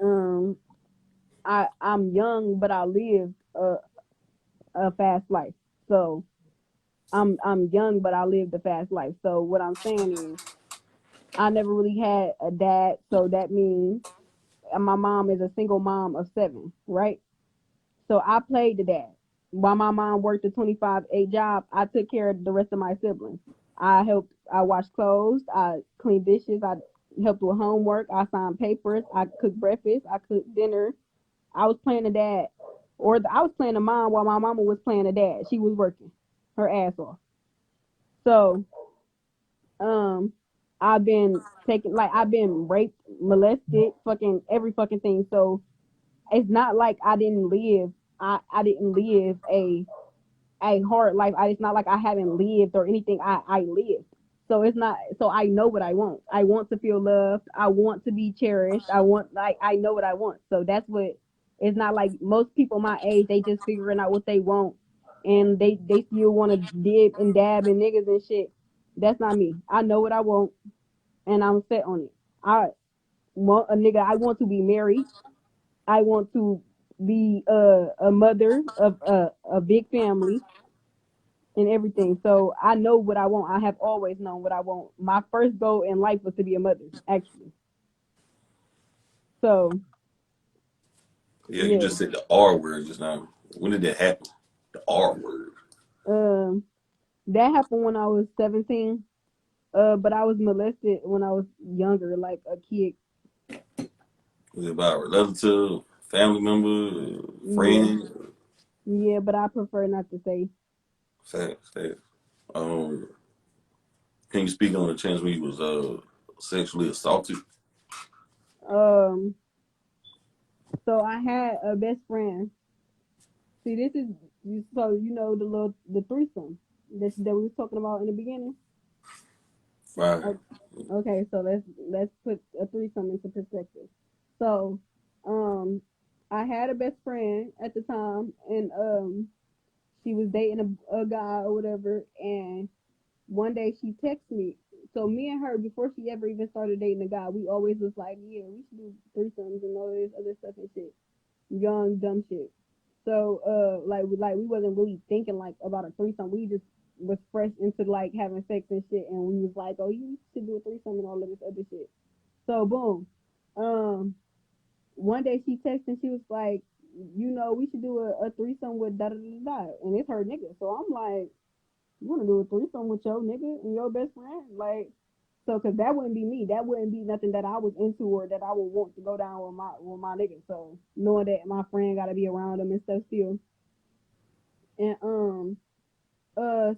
Um, I'm young, but I lived a fast life, so I'm young, but I lived a fast life. So what I'm saying is I never really had a dad, so that means my mom is a single mom of 7, right? So I played the dad. While my mom worked a 25/8 job, I took care of the rest of my siblings. I washed clothes, I cleaned dishes, I helped with homework, I signed papers, I cooked breakfast, I cooked dinner. I was playing the dad, I was playing the mom while my mama was playing the dad. She was working her ass off. So, um, I've been raped, molested, fucking every fucking thing. So it's not like I didn't live a hard life. It's not like I haven't lived or anything. I lived. So it's not, so I know what I want. I want to feel loved. I want to be cherished. I know what I want. So that's what, it's not like most people my age, they just figuring out what they want and they still want to dib and dab and niggas and shit. That's not me. I know what I want and I'm set on it. I want a nigga. I want to be married. I want to be a mother of a big family and everything. So I know what I want. I have always known what I want. My first goal in life was to be a mother, actually. So Yeah, you yeah, just said the R word just now. When did that happen? The R word. um, that happened when I was 17. But I was molested when I was younger, like a kid. Was it about a relative, family member, Yeah, friend? yeah. But I prefer not to say. Facts, facts. Um, can you speak on the chance when you was sexually assaulted? Um, so I had a best friend. See, this is so you know the threesome that we was talking about in the beginning. Right. O- Okay, so let's put a threesome into perspective. So, um, I had a best friend at the time, and she was dating a guy or whatever, and one day she texted me. So me and her, before she ever even started dating the guy, we always was like, yeah, we should do threesomes and all this other stuff and shit, young dumb shit. So like we wasn't really thinking like about a threesome. We just was fresh into like having sex and shit, and we was like, oh, you should do a threesome and all of this other shit. So boom, um, one day she texted and she was like, we should do a threesome with da da da da, and it's her nigga. So I'm like, you wanna do a threesome with your nigga and your best friend, like. So, cause that wouldn't be me. That wouldn't be nothing that I was into or that I would want to go down with my nigga. So, knowing that my friend got to be around him and stuff still, and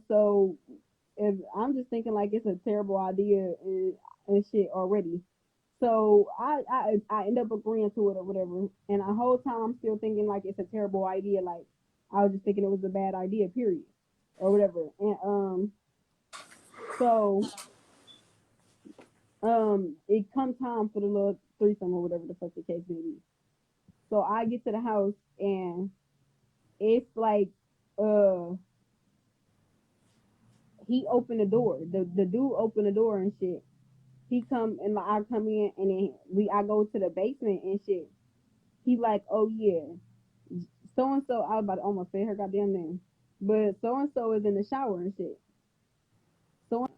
so if I'm just thinking like it's a terrible idea and shit already. So I end up agreeing to it or whatever. And the whole time I'm still thinking like it's a terrible idea. Like I was just thinking it was a bad idea, period, or whatever. And so it come time for the little threesome or whatever the fuck the case may be. So I get to the house and it's like uh he opened the door. The dude opened the door and shit. He come and like I come in and then I go to the basement and shit. He like, oh yeah, so and so. I was about to almost say her goddamn name, but so and so is in the shower and shit. So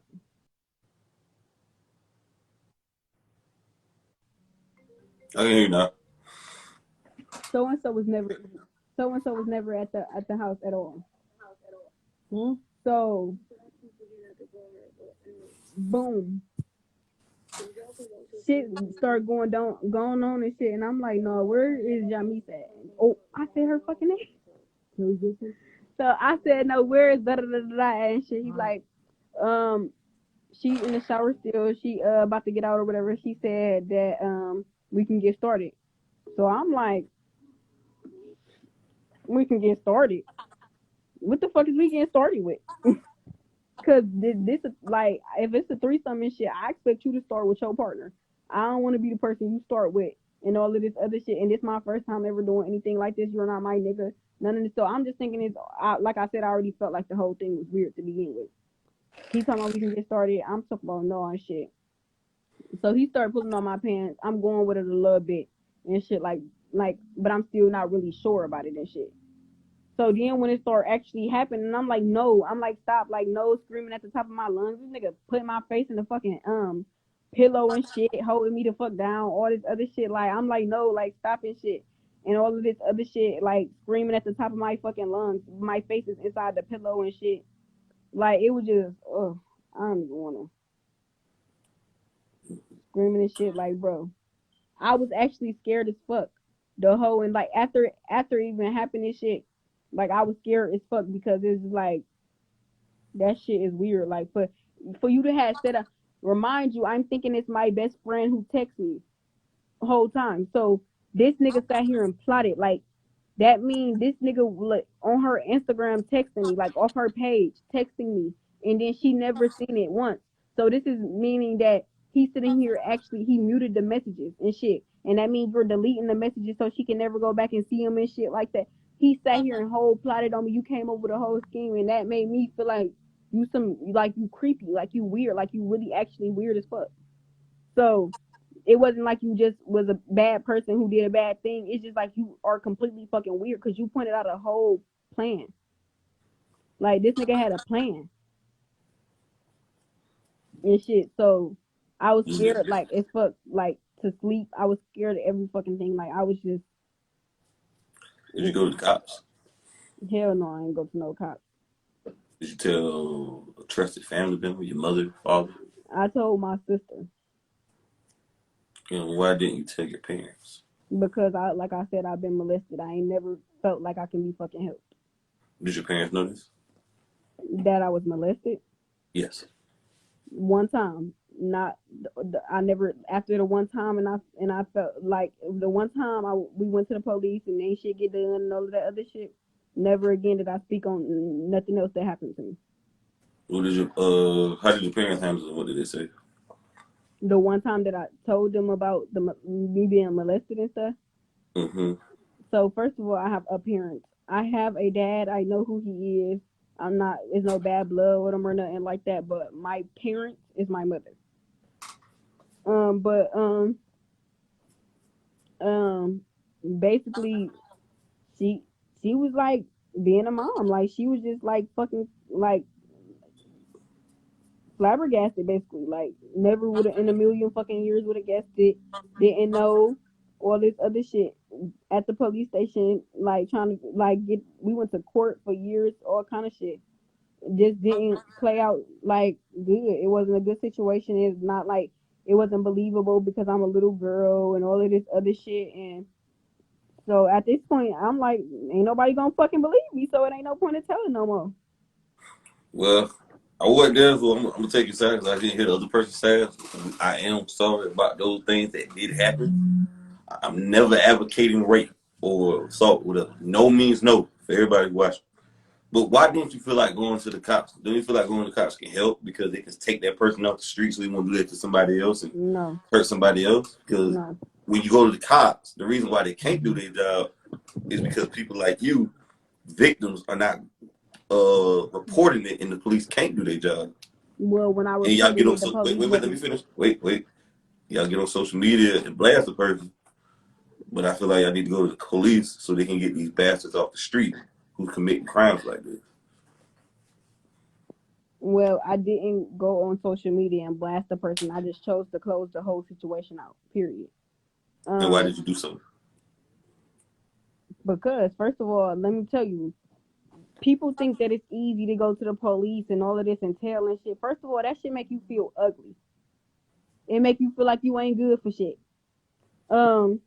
I can hear you now. and so was never at the house at all. Hmm? So boom, shit started going on and shit, and I'm like, no, where is Jamis at? Oh, I said her fucking name. So I said, no, where is da da da da and shit. He's like, um, she in the shower still. She about to get out or whatever. She said that we can get started. So I'm like, we can get started. What the fuck is we getting started with? Cause this is like, if it's a threesome and shit, I expect you to start with your partner. I don't want to be the person you start with and all of this other shit. And this my first time ever doing anything like this. You're not my nigga. None of this. So I'm just thinking like I said, I already felt like the whole thing was weird to begin with. He talking about we can get started. I'm talking about no and shit. So he started pulling on my pants. I'm going with it a little bit and shit but I'm still not really sure about it and shit. So then when it started actually happening, I'm like, no, I'm like, stop, like, no, screaming at the top of my lungs. This nigga put my face in the fucking pillow and shit, holding me the fuck down, all this other shit. Like, I'm like, no, like, stop and shit, and all of this other shit, like, screaming at the top of my fucking lungs. My face is inside the pillow and shit. Like, it was just, I don't even wanna screaming and shit. Like, bro, I was actually scared as fuck. The whole and like after even happening shit, like I was scared as fuck because it's like that shit is weird. Like for you to have said, remind you, I'm thinking it's my best friend who texts me the whole time. So this nigga sat here and plotted. Like that means this nigga like on her Instagram texting me, like off her page texting me, and then she never seen it once. So this is meaning that he's sitting here actually he muted the messages and shit, and that means you're deleting the messages so she can never go back and see them and shit like that. He sat here and whole plotted on me. You came up with a whole scheme, and that made me feel like you some like you creepy, like you weird, like you really actually weird as fuck. So it wasn't like you just was a bad person who did a bad thing. It's just like you are completely fucking weird because you pointed out a whole plan. Like this nigga had a plan and shit. So I was Yeah. scared like as fuck, like to sleep. I was scared of every fucking thing. Like I was just Did you go to the cops? hell no, I ain't go to no cops. Did you tell a trusted family member, your mother, father? I told my sister Why didn't you tell your parents? because I like I said I've been molested. I ain't never felt like I can be fucking helped. Did your parents know this? That I was molested. Yes. One time, not I never after the one time, and I felt like the one time we went to the police and ain't shit get done and all of that other shit. Never again did I speak on nothing else that happened to me. What did your how did your parents handle it? What did they say? The one time that I told them about me being molested and stuff. Mm-hmm. So first of all, I have a parent. I have a dad. I know who he is. I'm not. There's no bad blood with him or nothing like that. But my parent is my mother. But um basically she she was like being a mom, like she was just like fucking like flabbergasted basically, like never would have in a million fucking years would have guessed it, didn't know all this other shit at the police station, like trying to like get we went to court for years, all kind of shit, just didn't play out like good. It wasn't a good situation. It's not like it wasn't believable because I'm a little girl and all of this other shit. And so at this point, I'm like, ain't nobody gonna fucking believe me, so it ain't no point in telling no more. Well, I wasn't there, so I'm gonna take your side because I didn't hear the other person's side. I am sorry about those things that did happen. I'm never advocating rape or assault, whatever. No means no for everybody watching. But why don't you feel like going to the cops? Don't you feel like going to the cops can help because they can take that person off the street so you won't do that to somebody else and No, hurt somebody else? Because no. when you go to the cops, the reason why they can't do their job is because people like you, victims, are not reporting it, and the police can't do their job. Well, when I And y'all reported get on it, the so wait, police wait, wait, let me wasn't. finish. Wait. Y'all get on social media and blast the person, but I feel like y'all need to go to the police so they can get these bastards off the street who's committing crimes like this. Well, I didn't go on social media and blast the person. I just chose to close the whole situation out. Period. And why Um, did you do so? because first of all, let me tell you, people think that it's easy to go to the police and all of this and tell and shit. First of all, that shit make you feel ugly. It make you feel like you ain't good for shit. Um,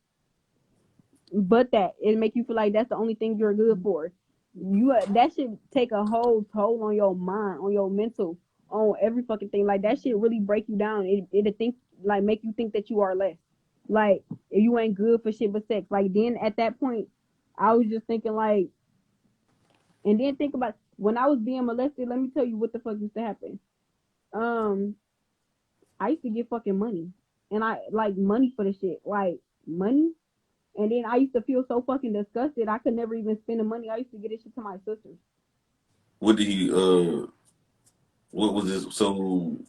but that it make you feel like that's the only thing you're good for. That should take a whole toll on your mind, on your mental, on every fucking thing. Like that shit really break you down. It think like make you think that you are less. Like if you ain't good for shit but sex. Like then at that point, I was just thinking like, and then think about when I was being molested. Let me tell you what the fuck used to happen. Um, I used to get fucking money, and I like money for the shit, like money. And then I used to feel so fucking disgusted. I could never even spend the money. I used to get this shit to my sisters. What did he? What was this? So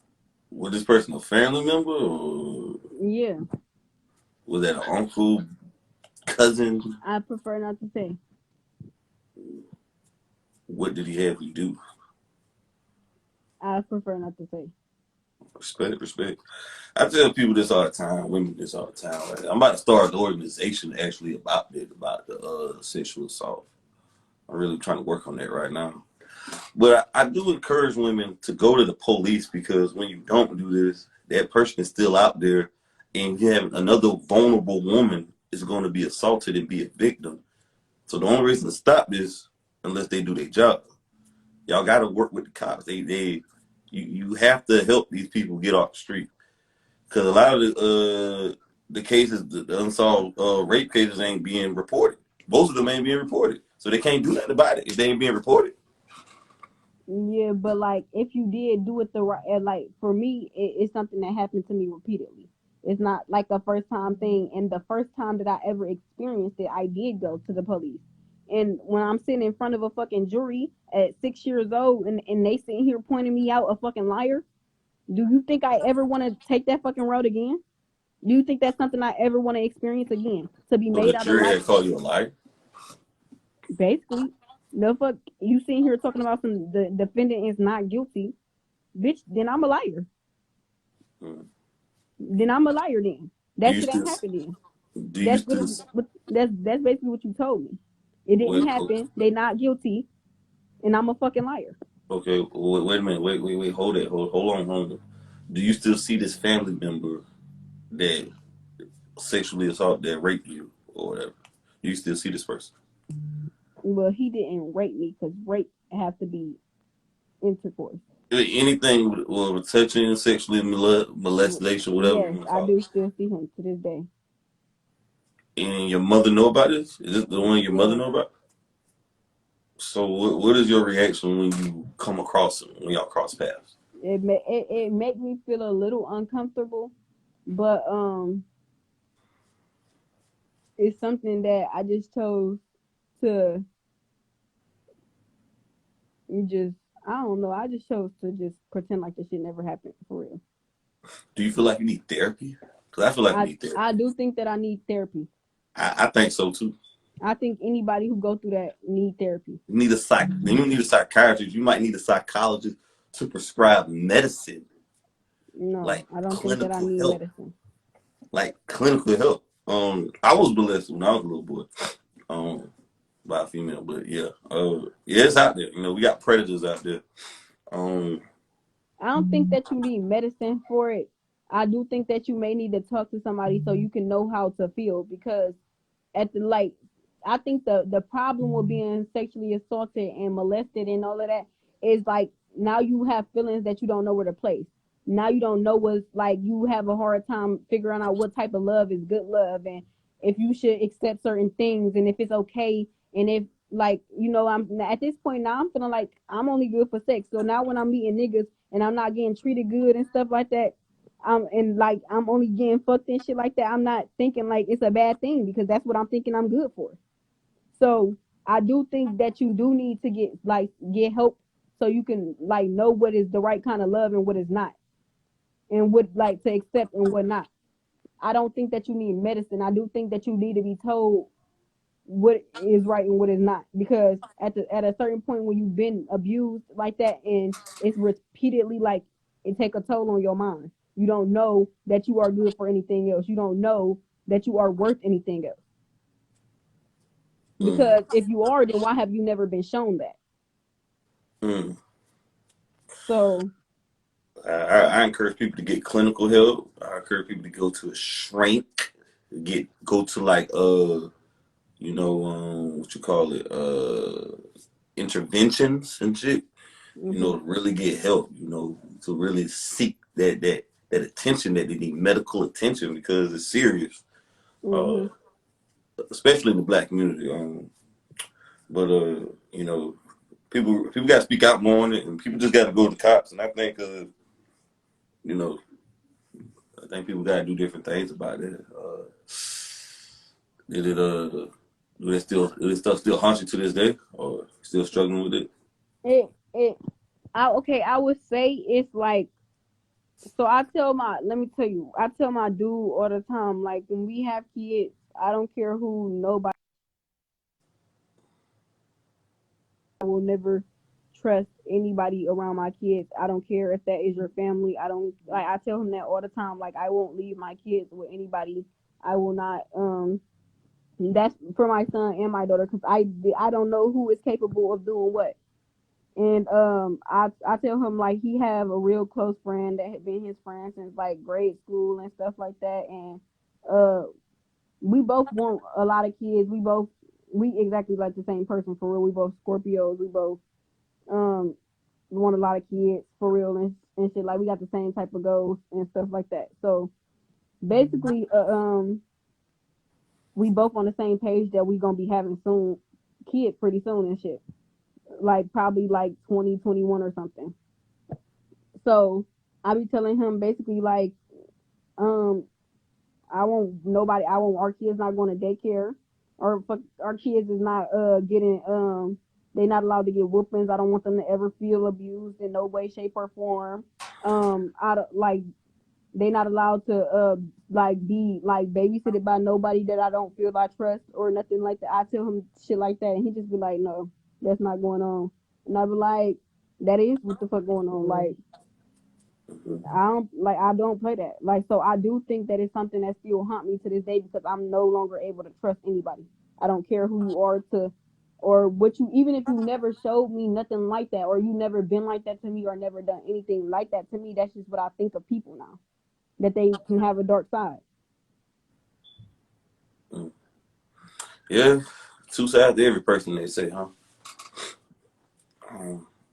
was this person a family member or Yeah, was that an uncle, cousin? I prefer not to say. What did he have you do? I prefer not to say. Respect, respect. I tell people this all the time, women this all the time. Like, I'm about to start an organization actually about it, about the sexual assault. I'm really trying to work on that right now. But I do encourage women to go to the police because when you don't do this, that person is still out there, and you have another vulnerable woman is going to be assaulted and be a victim. So the only reason to stop this, unless they do their job, y'all got to work with the cops. You have to help these people get off the street because a lot of the cases, the unsolved rape cases, ain't being reported. Most of them ain't being reported, so they can't do nothing about it if they ain't being reported. Yeah, but like if you did do it the right, like for me, it's something that happened to me repeatedly. It's not like a first time thing. And the first time that I ever experienced it, I did go to the police. And when I'm sitting in front of a fucking jury at 6 years old, and they sitting here pointing me out a fucking liar, do you think I ever want to take that fucking road again? Do you think that's something I ever want to experience again? To be So the made out of jury life, had called you a liar. basically. The fuck you sitting here talking about some the defendant is not guilty, bitch, then I'm a liar. Hmm. Then I'm a liar. Then Do that you shit ain't still happened. Then do you that's still that's basically what you told me. It didn't wait? happen. They not guilty, and I'm a fucking liar. Okay, wait a minute. Wait. Hold it. Hold on. Do you still see this family member that sexually assault that raped you or whatever? Do you still see this person? Well, he didn't rape me because rape have to be intercourse. Anything with touching, sexually molestation, whatever you Yes, want to I call it. do still see him to this day. And your mother know about this? Is this the one your mother Yes, know about? So what is your reaction when you come across him, when y'all cross paths? it make me feel a little uncomfortable, but it's something that I just chose to just I don't know. I just chose to just pretend like this shit never happened for real. Do you feel like you need therapy? Because I feel like you need therapy. I do think that I need therapy. I think so too. I think anybody who go through that need therapy. You need a psych. You need a psychiatrist. You might need a psychologist to prescribe medicine, No, like I don't think that I clinical need help, medicine. like clinical help. I was molested when I was a little boy, um, by a female, but yeah, it's out there. You know, we got predators out there. Um, I don't think that you need medicine for it. I do think that you may need to talk to somebody so you can know how to feel because at the like I think the problem with being sexually assaulted and molested and all of that is like now you have feelings that you don't know where to place. Now you don't know what's like you have a hard time figuring out what type of love is good love and if you should accept certain things and if it's okay and if like I'm at this point now I'm feeling like I'm only good for sex. So now when I'm meeting niggas and I'm not getting treated good and stuff like that, and like I'm only getting fucked and shit like that. I'm not thinking like it's a bad thing because that's what I'm thinking I'm good for. So I do think that you do need to get help so you can like know what is the right kind of love and what is not, and what like to accept and what not. I don't think that you need medicine. I do think that you need to be told what is right and what is not because at a certain point when you've been abused like that and it's repeatedly like it take a toll on your mind, you don't know that you are good for anything else, you don't know that you are worth anything else mm, because if you are, then why have you never been shown that? mm. So I encourage people to get clinical help. I encourage people to go to a shrink, go to like what you call it, interventions and shit. You mhm, know, to really get help. You know, to really seek that attention that they need, medical attention because it's serious. Uh, mhm. especially in the black community. But people got to speak out more on it, and people just got to go to the cops. And I think you know I think people got to do different things about it. Did it do this stuff still haunt you to this day, or still struggling with it? It okay, I would say it's like so I tell my let me tell you, I tell my dude all the time, like when we have kids, I don't care who nobody will never trust anybody around my kids. I don't care if that is your family. I don't like. I tell him that all the time. Like I won't leave my kids with anybody. I will not. That's for my son and my daughter because I don't know who is capable of doing what. And I tell him like he have a real close friend that had been his friend since like grade school and stuff like that. And uh we both want a lot of kids. We exactly like the same person for real. We both Scorpios. We both um want a lot of kids for real and shit. Like we got the same type of goals and stuff like that. So basically, we both on the same page that we gonna be having soon kids pretty soon and shit. Like probably like 2021 or something. So I be telling him basically like um I want our kids not going to daycare or fuck, our kids is not getting they not allowed to get whoopings. I don't want them to ever feel abused in no way, shape, or form. I don't like they not allowed to like be like babysitted by nobody that I don't feel I trust or nothing like that. I tell him shit like that and he just be like, no, that's not going on. And I be like, that is what the fuck going on. Like I don't play that. Like so I do think that it's something that still haunt me to this day because I'm no longer able to trust anybody. I don't care who you are to or what you even if you never showed me nothing like that or you never been like that to me or never done anything like that to me, that's just what I think of people now. That they can have a dark side. Yeah, two sides to every person, they say, huh?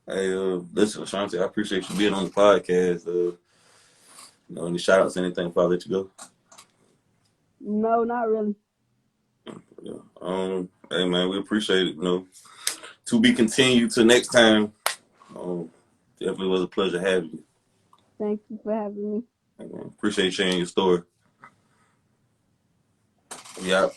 Hey, listen, Ashanti, I appreciate you being on the podcast. Any shout outs, anything before I let you go? No, not really. Yeah. Hey man, we appreciate it. To be continued till next time. Um, Definitely was a pleasure having you. Thank you for having me. Hey, man, appreciate sharing your story. Yeah.